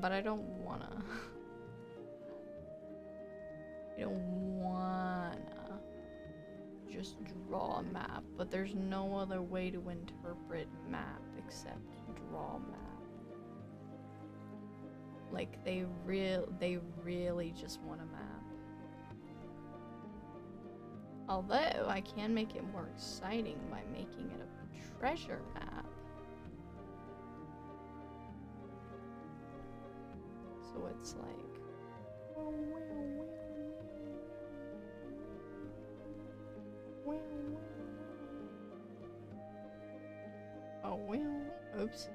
But I don't wanna. Just draw a map, but there's no other way to interpret map except draw map. Like they really just want a map. Although I can make it more exciting by making it a treasure map. So it's like oh well, oops.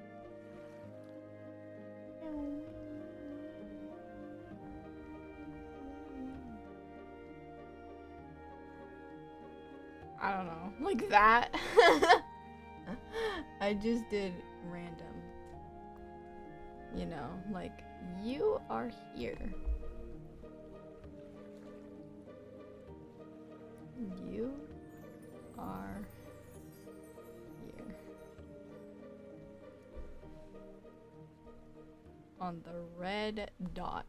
I don't know, like that. I just did random. You know, like, you are here. You are here. On the red dot.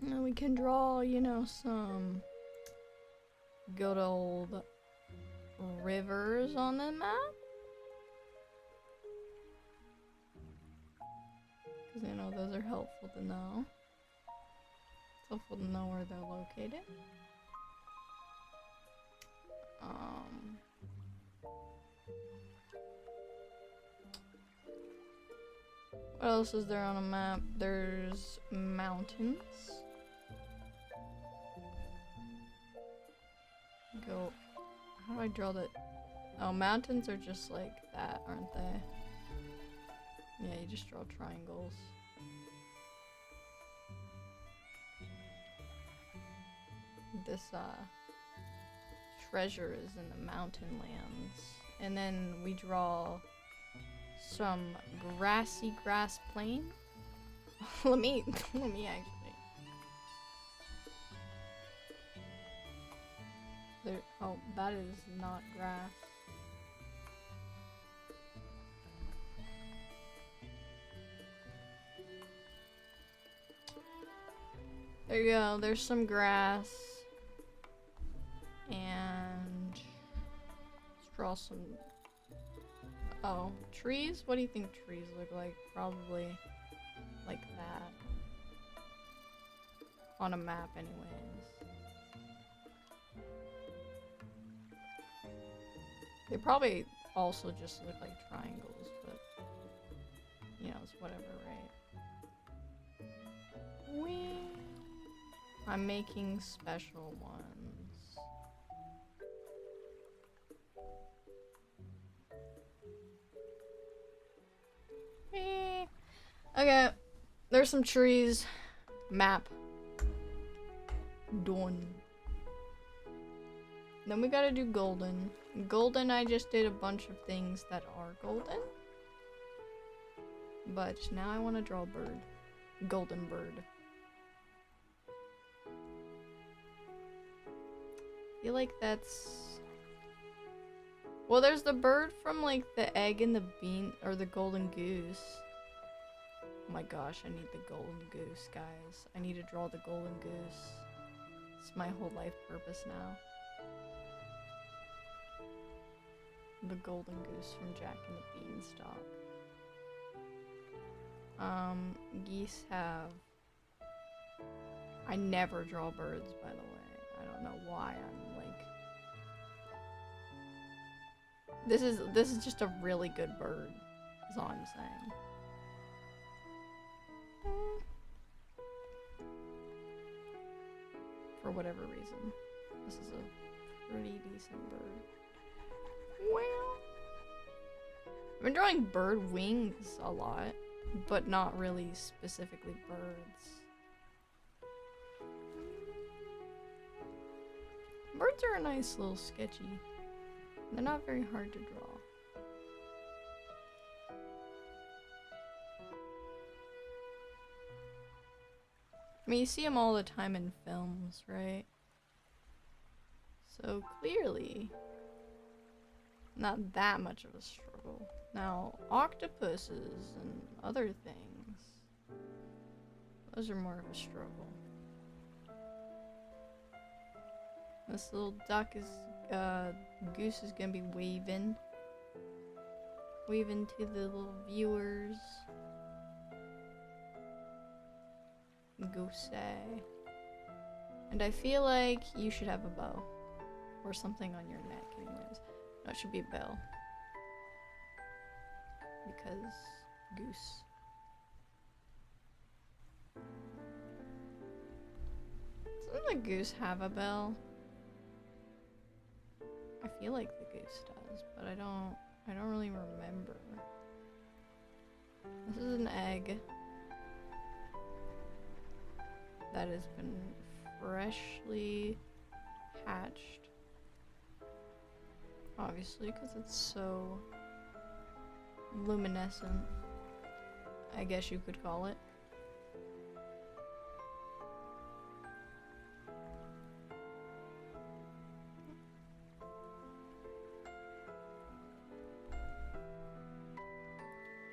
And we can draw, you know, some good old rivers on the map. Because, you know, those are helpful to know. It's helpful to know where they're located. What else is there on a map? There's mountains. Go. How do I draw that? Oh, mountains are just like that, aren't they? Yeah, you just draw triangles. This treasure is in the mountain lands. And then we draw some grassy grass plain. let me actually. There, oh, that is not grass. There you go, there's some grass. And let's draw some. Oh, trees? What do you think trees look like? Probably like that. on a map anyways. They probably also just look like triangles, but you know, it's whatever, right? Whee! I'm making special ones. Whee! Okay, there's some trees. Map. Done. Then we gotta do golden. Golden, I just did a bunch of things that are golden. But now I want to draw a bird. Golden bird. I feel like that's... Well, there's the bird from like the egg and the bean, or the golden goose. Oh my gosh, I need the golden goose, guys. I need to draw the golden goose. It's my whole life purpose now. The golden goose from Jack and the Beanstalk. Geese have... I never draw birds, by the way. I don't know why I'm like... This is just a really good bird, is all I'm saying. For whatever reason. This is a pretty decent bird. Well, I've been drawing bird wings a lot, but not really specifically birds. Birds are a nice little sketchy. They're not very hard to draw. I mean, you see them all the time in films, right? So clearly, not that much of a struggle. Now, octopuses and other things, those are more of a struggle. This little duck is, goose is gonna be waving. Waving to the little viewers. Goose. And I feel like you should have a bow. Or something on your neck anyways. No, it should be a bell. Because goose. Doesn't the goose have a bell? I feel like the goose does, but I don't really remember. This is an egg that has been freshly hatched. Obviously, because it's so luminescent, I guess you could call it.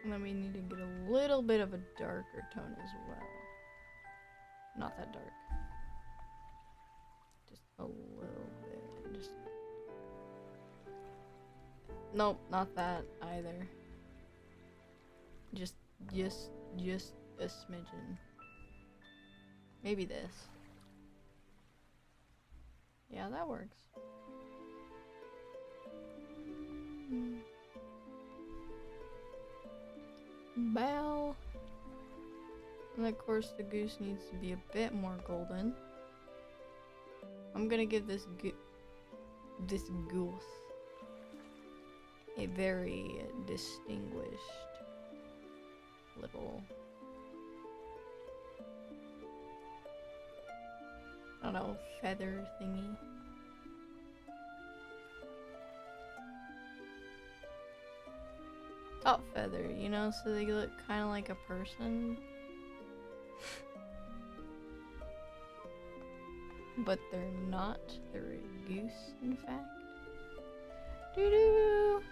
And then we need to get a little bit of a darker tone as well. Not that dark. Just a little bit. Just... Nope, not that either. Just a smidgen. Maybe this. Yeah, that works. Bell. And of course the goose needs to be a bit more golden. I'm gonna give this goose a very distinguished little, I don't know, feather thingy. Top feather, you know, so they look kind of like a person. But they're not. They're a goose, in fact. Doo-doo!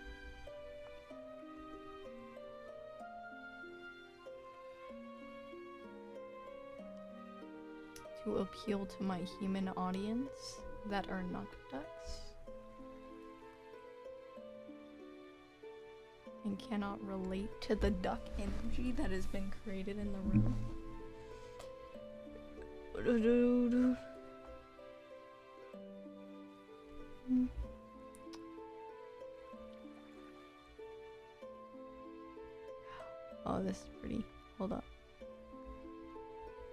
To appeal to my human audience that are not ducks and cannot relate to the duck energy that has been created in the room. Oh, this is pretty. Hold up.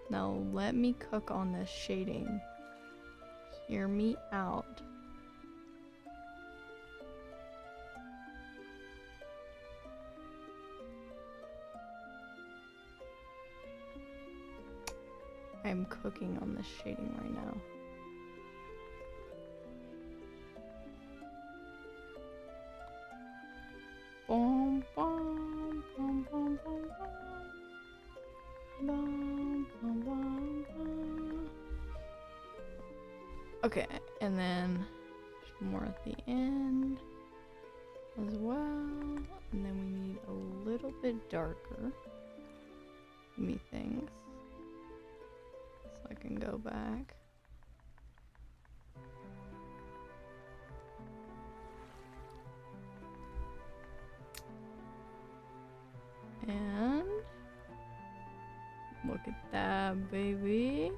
Now let me cook on this shading. Hear me out. I'm cooking on this shading right now. Bum, bum, bum, bum, bum, bum. Bum, bum, bum, bum. Okay, and then more at the end as well. And then we need a little bit darker, methinks. So I can go back. And look at that, baby.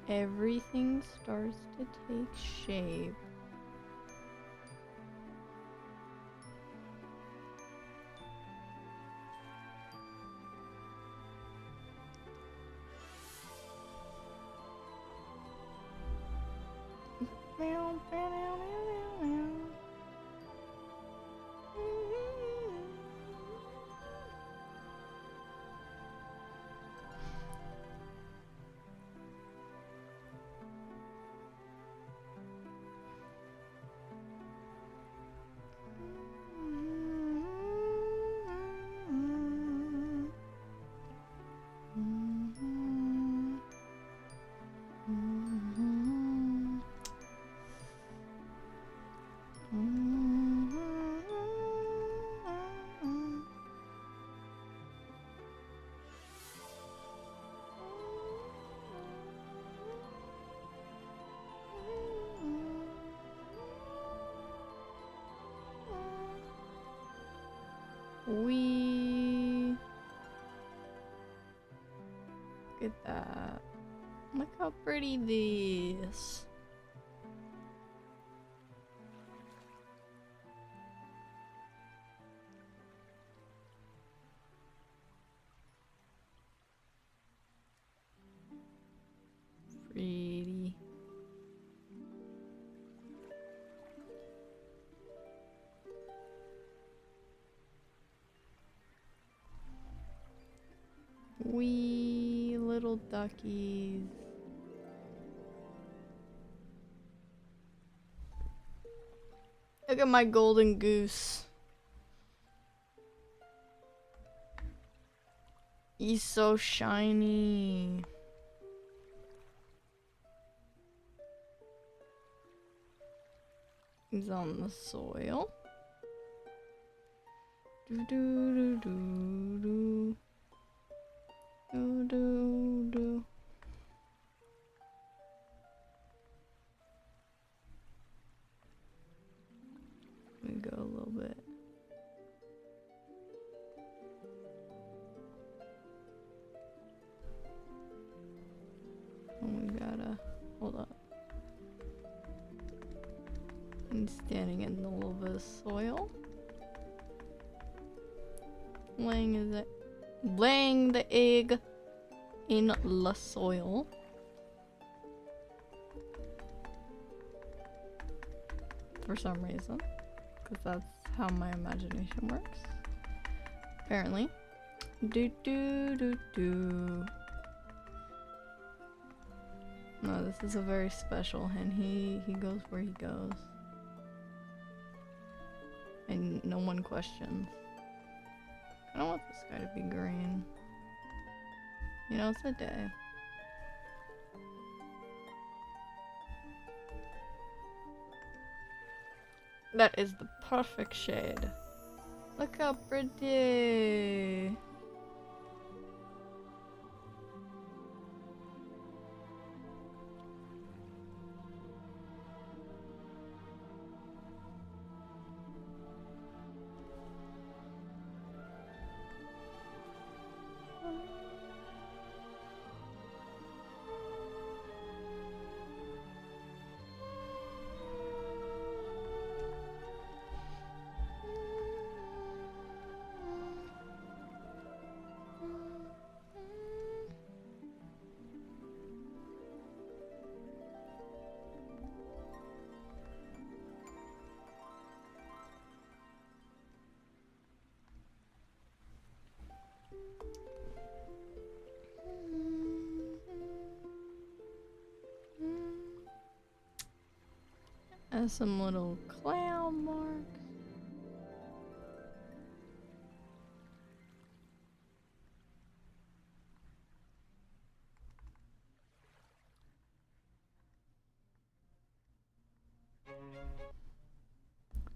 Everything starts to take shape. Look at that. Look how pretty this. Pretty. Wee little duckies. Look at my golden goose. He's so shiny. He's on the soil. Do do do do do. Do do do. Let me go a little bit. And we gotta hold up. I'm standing in a little bit of soil. Laying the egg in the soil. For some reason. Because that's how my imagination works. Apparently. Do do do do. No, this is a very special hen. He goes where he goes. And no one questions. I don't want this guy to be green. You know, it's a day. That is the perfect shade. Look how pretty. And some little clown marks.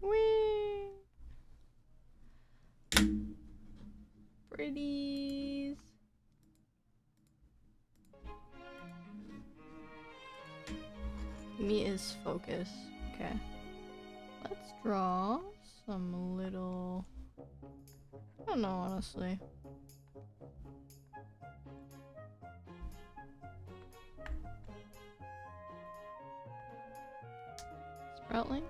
Whee! Pretties. Me is focus. Okay. Let's draw some little... I don't know, honestly. Sproutlings?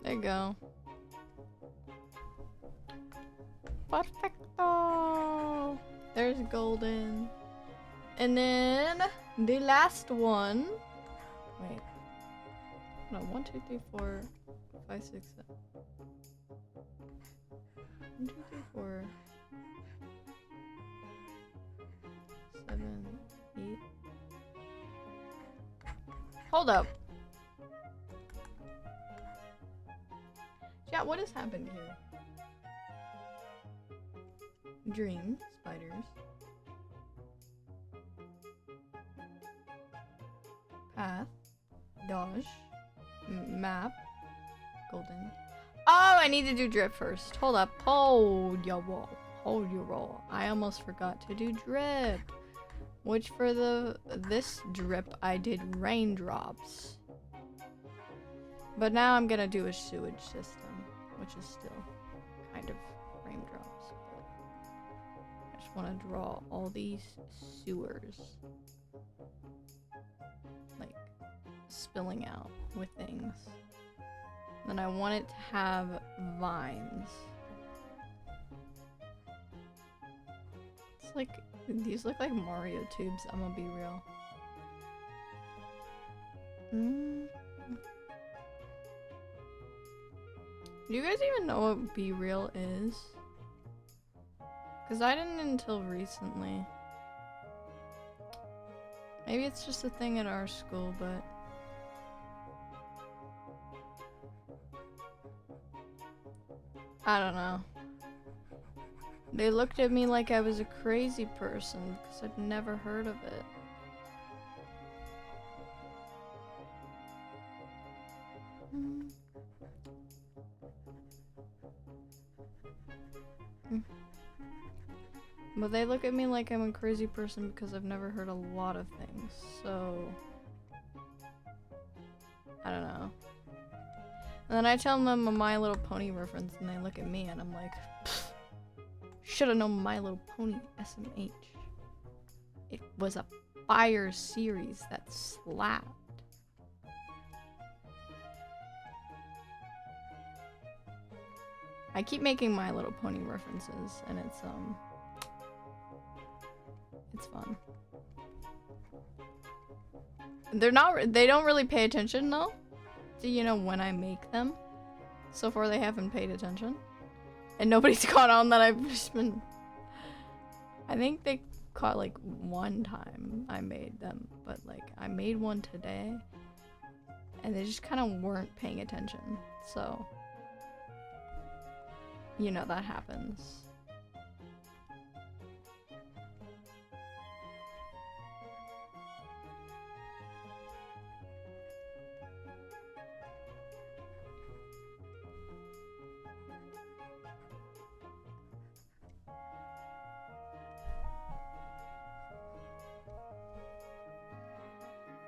There you go. Perfecto! There's golden. And then the last one. Wait. No, 1, 2, 3, 4, 5, 6, 7. 1, 2, 3, 4, 7, 8. Hold up. Chat, what has happened here? Dream, spiders. Path, dodge, map, golden. Oh, I need to do drip first. Hold up. Hold your roll. Hold your roll. I almost forgot to do drip. Which for this drip I did raindrops. But now I'm gonna do a sewage system, which is still kind of raindrops. But I just want to draw all these sewers, like spilling out with things. Then I want it to have vines. It's like, these look like Mario tubes, I'm gonna be real. Do you guys even know what Be Real is? Because I didn't until recently. Maybe it's just a thing at our school, but... I don't know. They looked at me like I was a crazy person because I'd never heard of it. But they look at me like I'm a crazy person because I've never heard a lot of things, so... I don't know. And then I tell them a My Little Pony reference and they look at me and I'm like, should've known My Little Pony, SMH. It was a fire series that slapped. I keep making My Little Pony references and it's fun. They don't really pay attention though. Do you know when I make them? So far they haven't paid attention. And nobody's caught on that I've just been... I think they caught like one time I made them, but like I made one today and they just kind of weren't paying attention. So, you know, that happens.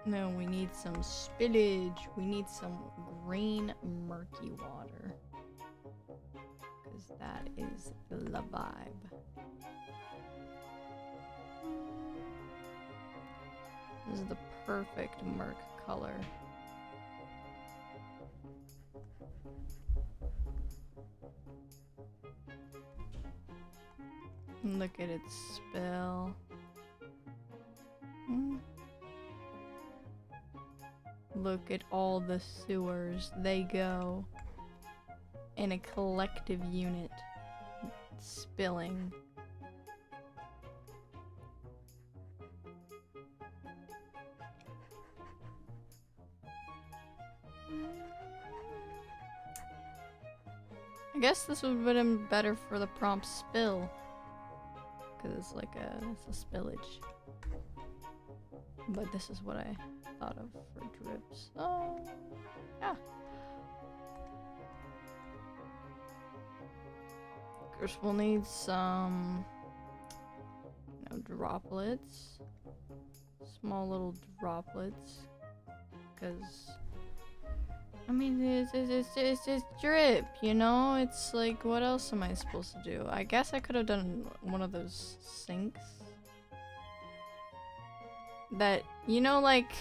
No, we need some spillage. We need some green murky water. Because that is the vibe. This is the perfect murk color. Look at it spill. Look at all the sewers. They go in a collective unit, spilling. I guess this would have been better for the prompt spill, because it's like it's a spillage. But this is what I thought of for drips. Oh, yeah. Of course, we'll need some, droplets. Small little droplets. Because, I mean, it's just drip, you know? It's like, what else am I supposed to do? I guess I could have done one of those sinks. That, like,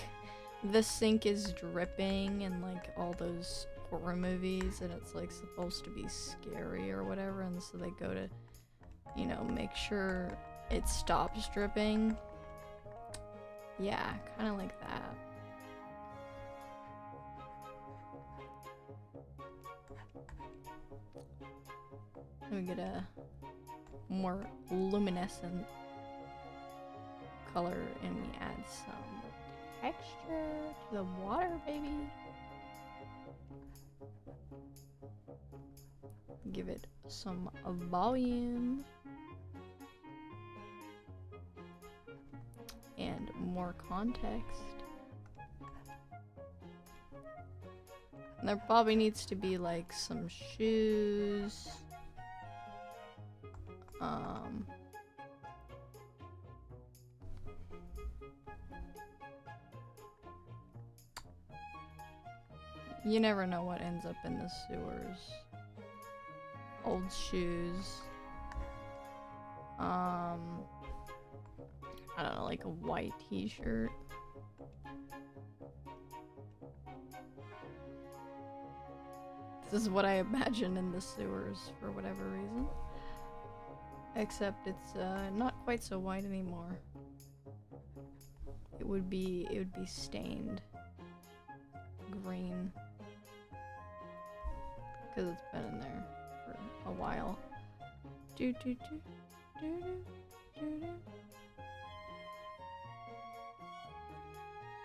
the sink is dripping in, like, all those horror movies, and it's, like, supposed to be scary or whatever, and so they go to, make sure it stops dripping. Yeah, kind of like that. We get a more luminescent color, and we add some texture to the water, baby. Give it some volume and more context. And there probably needs to be like some shoes. You never know what ends up in the sewers. Old shoes. I don't know, like a white t-shirt. This is what I imagine in the sewers for whatever reason. Except it's not quite so white anymore. It would be stained green. Because it's been in there for a while.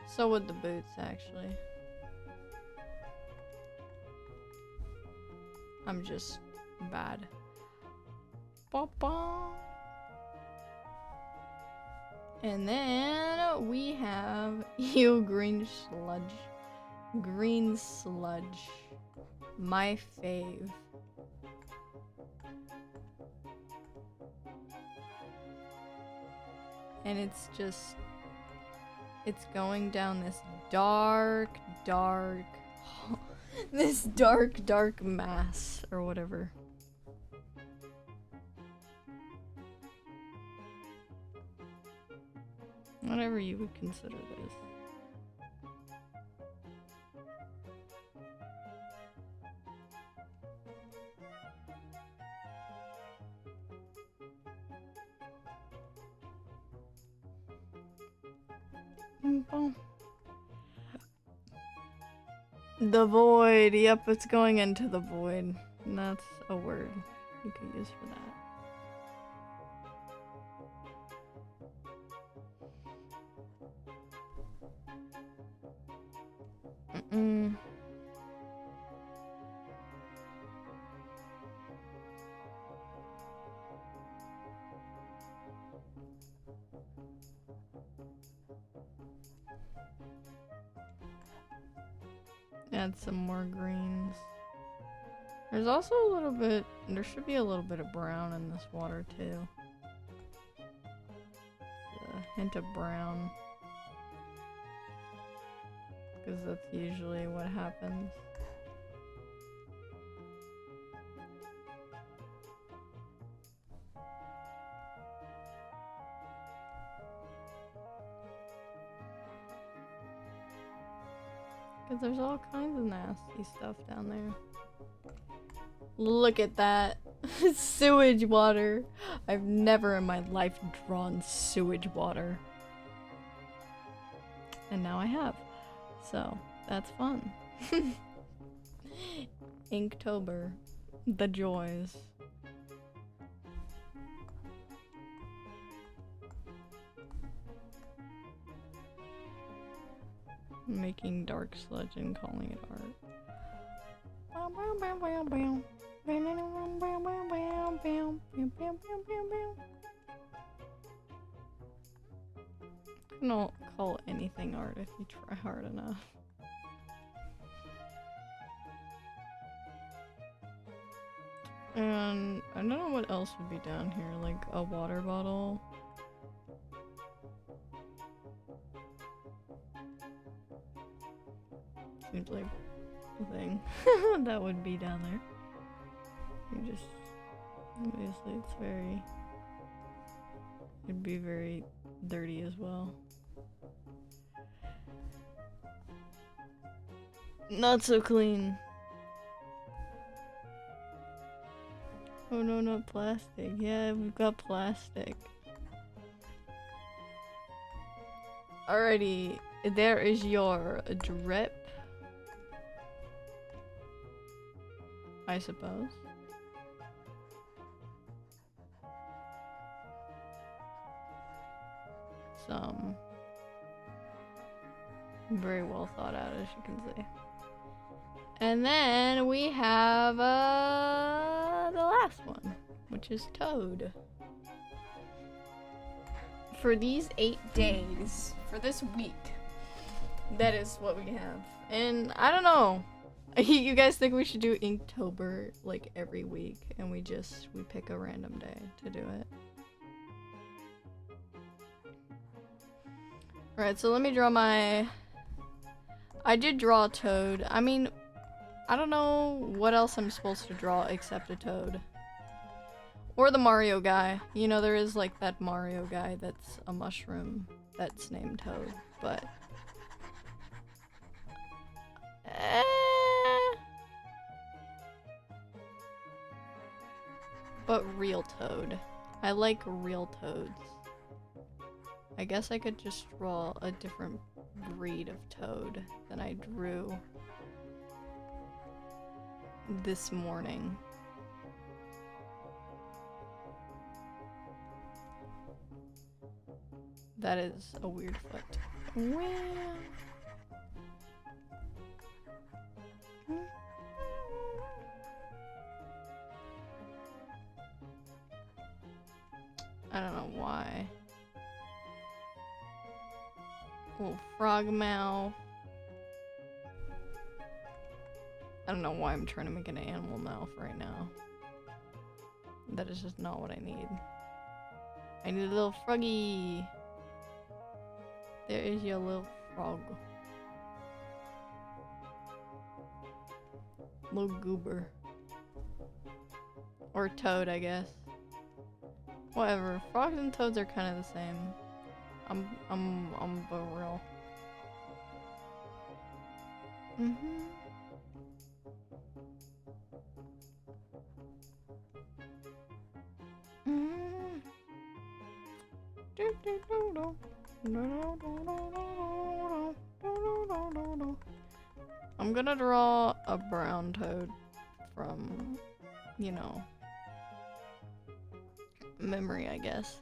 So would the boots, actually. I'm just bad. And then we have green sludge. Green sludge. My fave. And it's just, it's going down this dark this dark mass or whatever. Whatever you would consider this. The void. Yep, it's going into the void. And that's a word you could use for that. Add some more greens. There's also a little bit, there should be a little bit of brown in this water too. A hint of brown. Because that's usually what happens. Because there's all kinds of nasty stuff down there. Look at that. Sewage water. I've never in my life drawn sewage water. And now I have. So, that's fun. Inktober. The joys. Making dark sludge and calling it art. You don't call anything art if you try hard enough. And I don't know what else would be down here, like a water bottle. Seems like a thing that would be down there. You just, obviously it'd be very dirty as well. Not so clean. Oh no, not plastic. Yeah, we've got plastic. Alrighty, there is your drip. I suppose. Some very well thought out, as you can see. And then we have the last one, which is Toad. For these 8 days, for this week, that is what we have. And I don't know. You guys think we should do Inktober like every week and we pick a random day to do it? Alright, so let me draw I did draw a Toad. I mean, I don't know what else I'm supposed to draw except a Toad. Or the Mario guy. You know, there is like that Mario guy that's a mushroom that's named Toad, but... But real Toad. I like real Toads. I guess I could just draw a different breed of Toad than I drew this morning. That is a weird foot. I don't know why. Little frog mouth. I don't know why I'm trying to make an animal mouth right now. That is just not what I need. I need a little froggy. There is your little frog. Little goober. Or toad, I guess. Whatever. Frogs and toads are kind of the same. I'm for real. I'm gonna draw a brown toad from, you know, memory, I guess.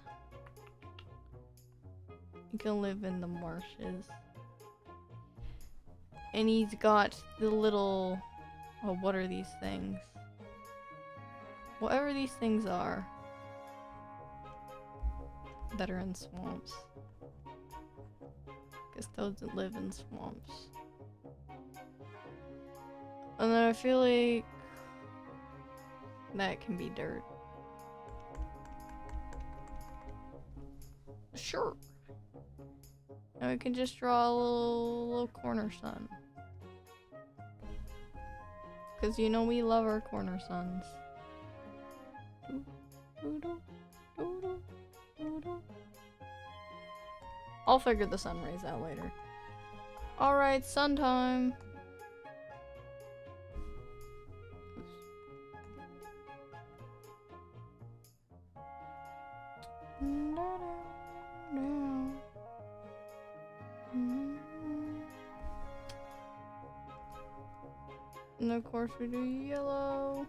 He can live in the marshes. And he's got the little... Oh, what are these things? Whatever these things are. That are in swamps. Because toads live in swamps. And then I feel like... that can be dirt. Sure. And we can just draw a little corner sun. Because you know we love our corner suns. I'll figure the sun rays out later. Alright, sun time. And of course we do yellow.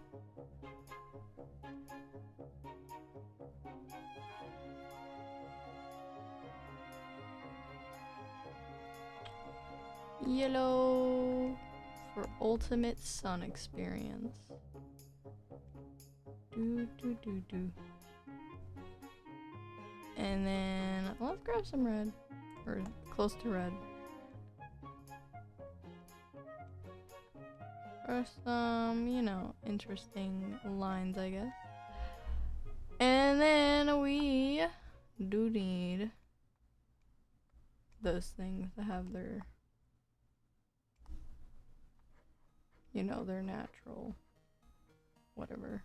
Yellow for ultimate sun experience. Do do do do. And then let's grab some red, or close to red. For some, you know, interesting lines, I guess. And then we do need those things to have their, you know, their natural whatever.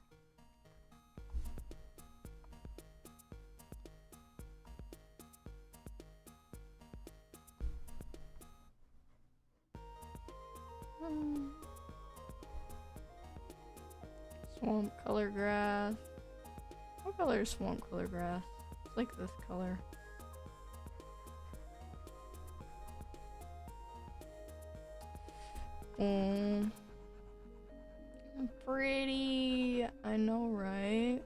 Swamp color grass. What color is swamp color grass? It's like this color. Pretty. I know, right?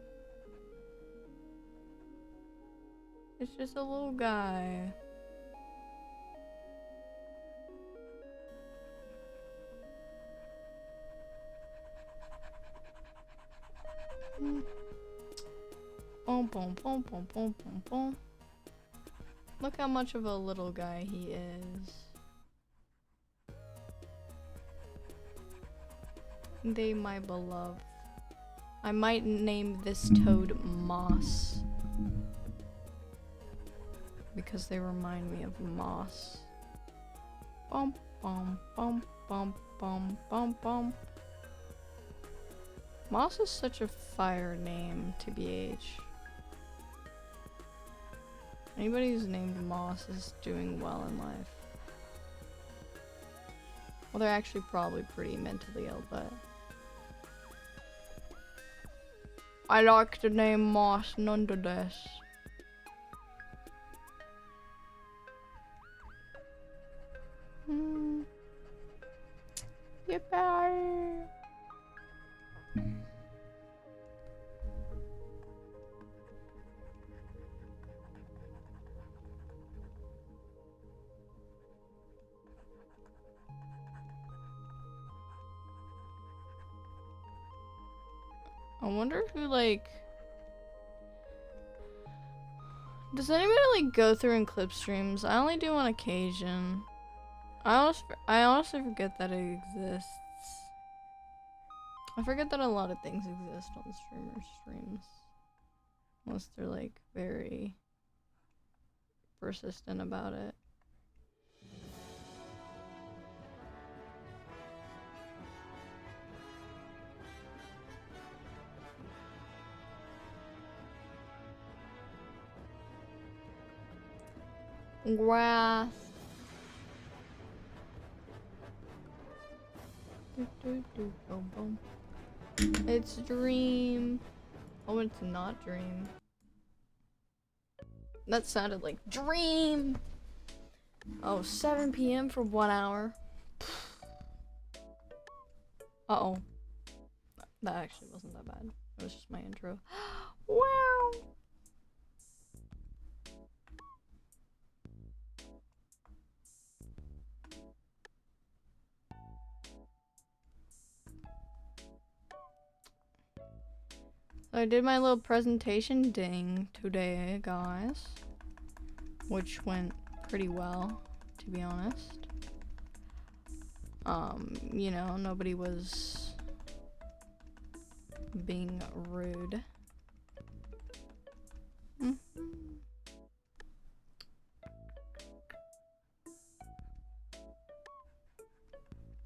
It's just a little guy. Boom, boom, boom, boom, boom, boom, boom. Look how much of a little guy he is. They, my beloved. I might name this toad Moss. Because they remind me of moss. Bum, bum, bum, bum, bum, bum, bum. Moss is such a fire name, TBH. Anybody who's named Moss is doing well in life. Well, they're actually probably pretty mentally ill, but I like the name Moss nonetheless. Yippee! I wonder who, like, does anybody like go through and clip streams? I only do on occasion. I honestly forget that it exists. I forget that a lot of things exist on streamers' streams. Unless they're like very persistent about it. Grass. Boom, boom. It's dream. Oh, it's not dream. That sounded like dream. Oh, 7 p.m. for 1 hour. Uh-oh. That actually wasn't that bad. It was just my intro. Wow. I did my little presentation ding today, guys, which went pretty well, to be honest. You know, nobody was being rude.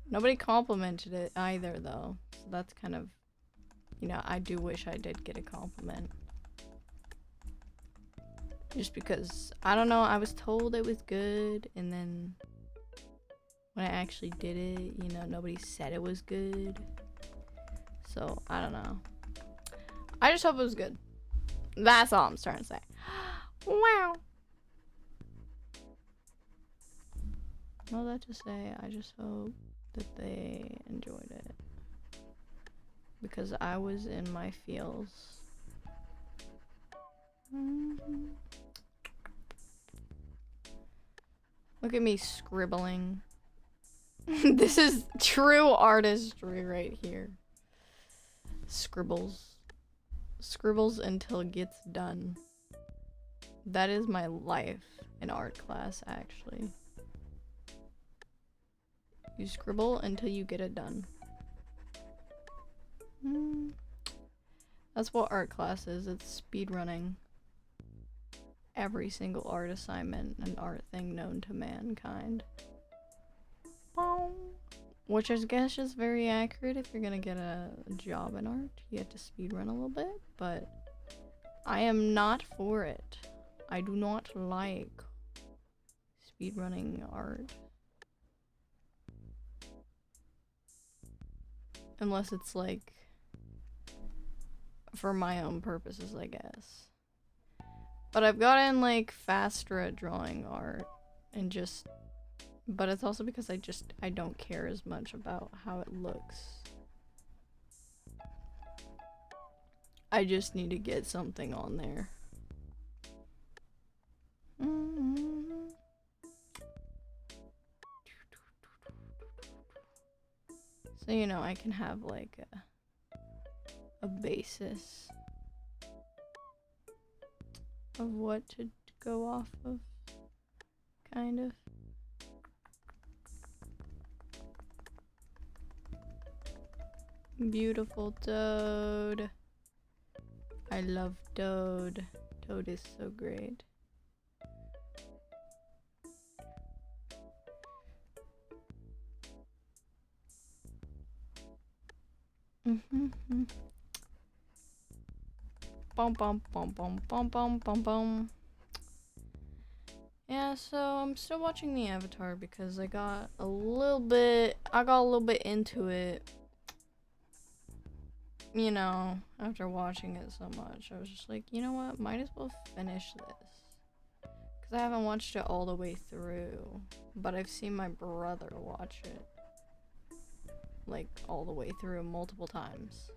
Nobody complimented it either, though, so that's kind of, you know, I do wish I did get a compliment. Just because, I don't know, I was told it was good, and then when I actually did it, you know, nobody said it was good. So, I don't know. I just hope it was good. That's all I'm trying to say. Wow. All that to say, I just hope that they enjoyed it. Because I was in my feels. Look at me scribbling. This is true artistry right here. Scribbles. Scribbles until it gets done. That is my life in art class, actually. You scribble until you get it done. That's what art class is. It's speedrunning every single art assignment and art thing known to mankind. Which I guess is very accurate if you're gonna get a job in art. You have to speedrun a little bit, but I am not for it. I do not like speedrunning art. Unless it's like for my own purposes, I guess. But I've gotten like faster at drawing art and just, but it's also because I don't care as much about how it looks. I just need to get something on there. So, you know, I can have like a basis of what to go off of, kind of. Beautiful Toad. I love Toad. Toad is so great. Bum bum bum bum bum bum bum bum. Yeah, so I'm still watching the Avatar because I got a little bit into it. You know, after watching it so much, I was just like, you know what, might as well finish this. Because I haven't watched it all the way through, but I've seen my brother watch it. Like, all the way through multiple times.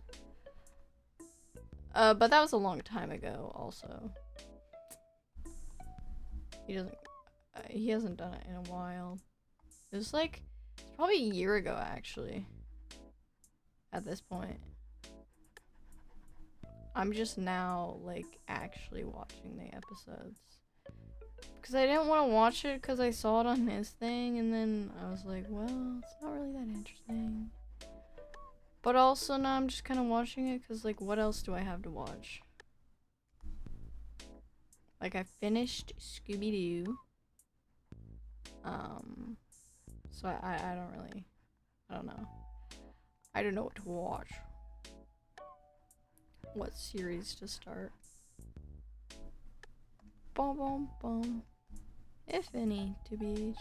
But that was a long time ago, also. He hasn't done it in a while. It was like, it's probably a year ago, actually. At this point. I'm just now, like, actually watching the episodes. Because I didn't want to watch it because I saw it on his thing, and then I was like, well, it's not really that interesting. But also now I'm just kind of watching it because, like, what else do I have to watch? Like, I finished Scooby-Doo. So I don't know. I don't know what to watch. What series to start. Bum bum bum. If any, to BH.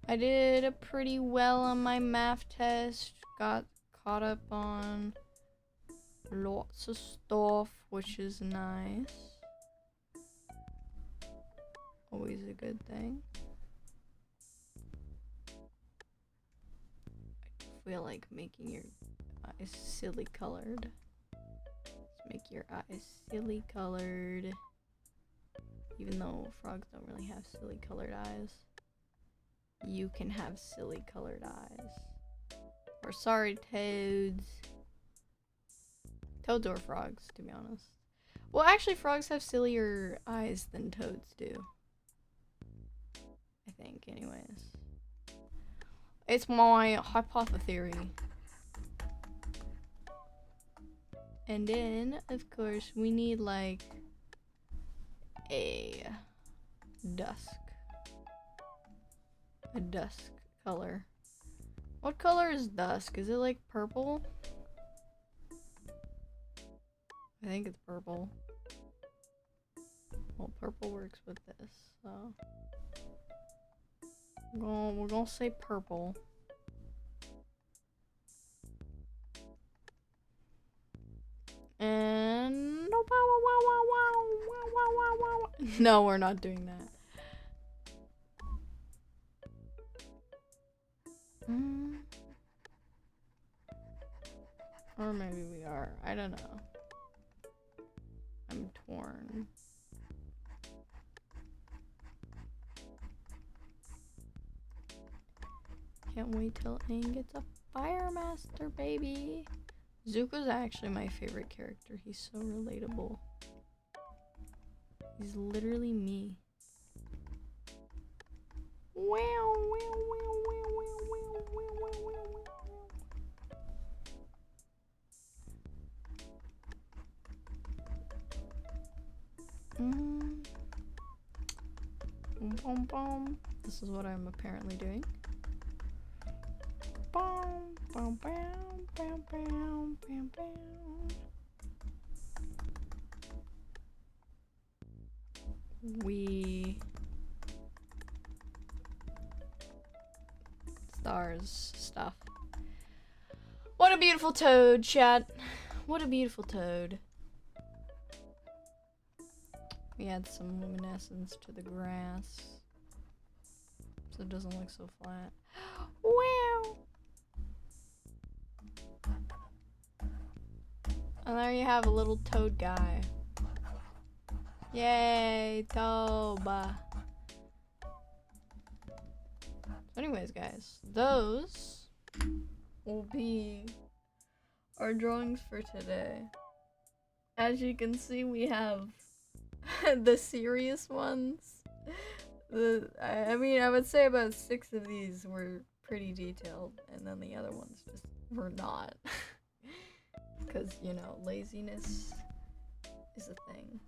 I did pretty well on my math test. Got caught up on lots of stuff, which is nice. Always a good thing. I feel like making your eyes silly colored. Let's make your eyes silly colored. Even though frogs don't really have silly colored eyes. You can have silly colored eyes. Or sorry, toads. Toads or frogs, to be honest. Well, actually, frogs have sillier eyes than toads do. I think, anyways. It's my hypothesis. And then, of course, we need, like, a dusk color. What color is dusk? Is it like purple? I think it's purple. Well, purple works with this, so we're gonna say purple. No, we're not doing that. Or maybe we are. I don't know. I'm torn. Can't wait till Aang gets a Fire Master, baby. Zuko's actually my favorite character. He's so relatable. He's literally me. Wow, wow, wow, wow, wow, wow, wow, wow, wow. Boom, boom, boom. This is what I'm apparently doing. Boom, boom, boom, boom, boom, boom, boom. Stars stuff. What a beautiful toad, chat. What a beautiful toad. We add some luminescence to the grass so it doesn't look so flat. Wow! And there you have a little toad guy. Yay, Toba. So anyways, guys, those will be our drawings for today. As you can see, we have the serious ones. I mean, I would say about 6 of these were pretty detailed, and then the other ones just were not. Because, you know, laziness is a thing.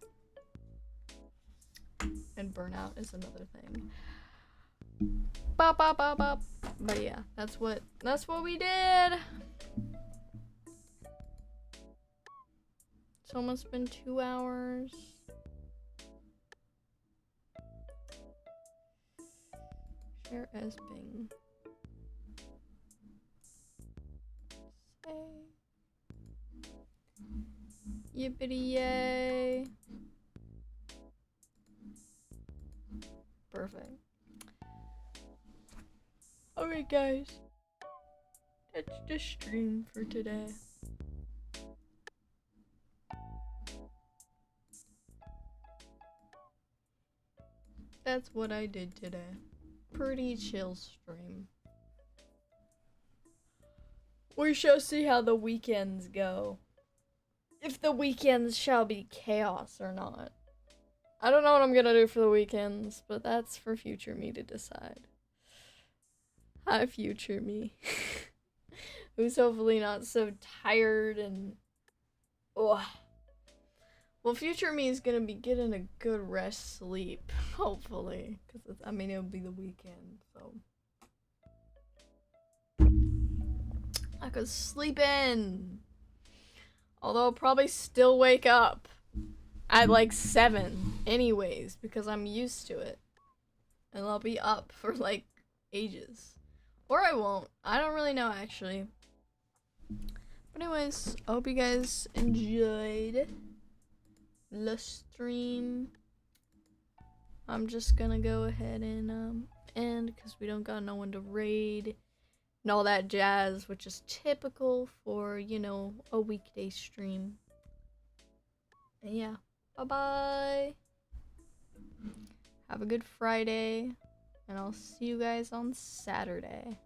And burnout is another thing. Bop, bop, bop, bop. But yeah, that's what we did. It's almost been 2 hours. Share as Bing. Say. Yippity yay. Perfect. Alright guys, that's the stream for today. That's what I did today. Pretty chill stream. We shall see how the weekends go. If the weekends shall be chaos or not. I don't know what I'm gonna do for the weekends, but that's for future me to decide. Hi, future me. Who's hopefully not so tired and... Ugh. Well, future me is gonna be getting a good rest sleep, hopefully. Because, I mean, it'll be the weekend, so... I could sleep in. Although I'll probably still wake up at like 7 anyways, because I'm used to it. And I'll be up for like ages. Or I won't. I don't really know, actually. But anyways, I hope you guys enjoyed the stream. I'm just gonna go ahead and end because we don't got no one to raid and all that jazz, which is typical for, you know, a weekday stream. And yeah, bye-bye. Have a good Friday, and I'll see you guys on Saturday.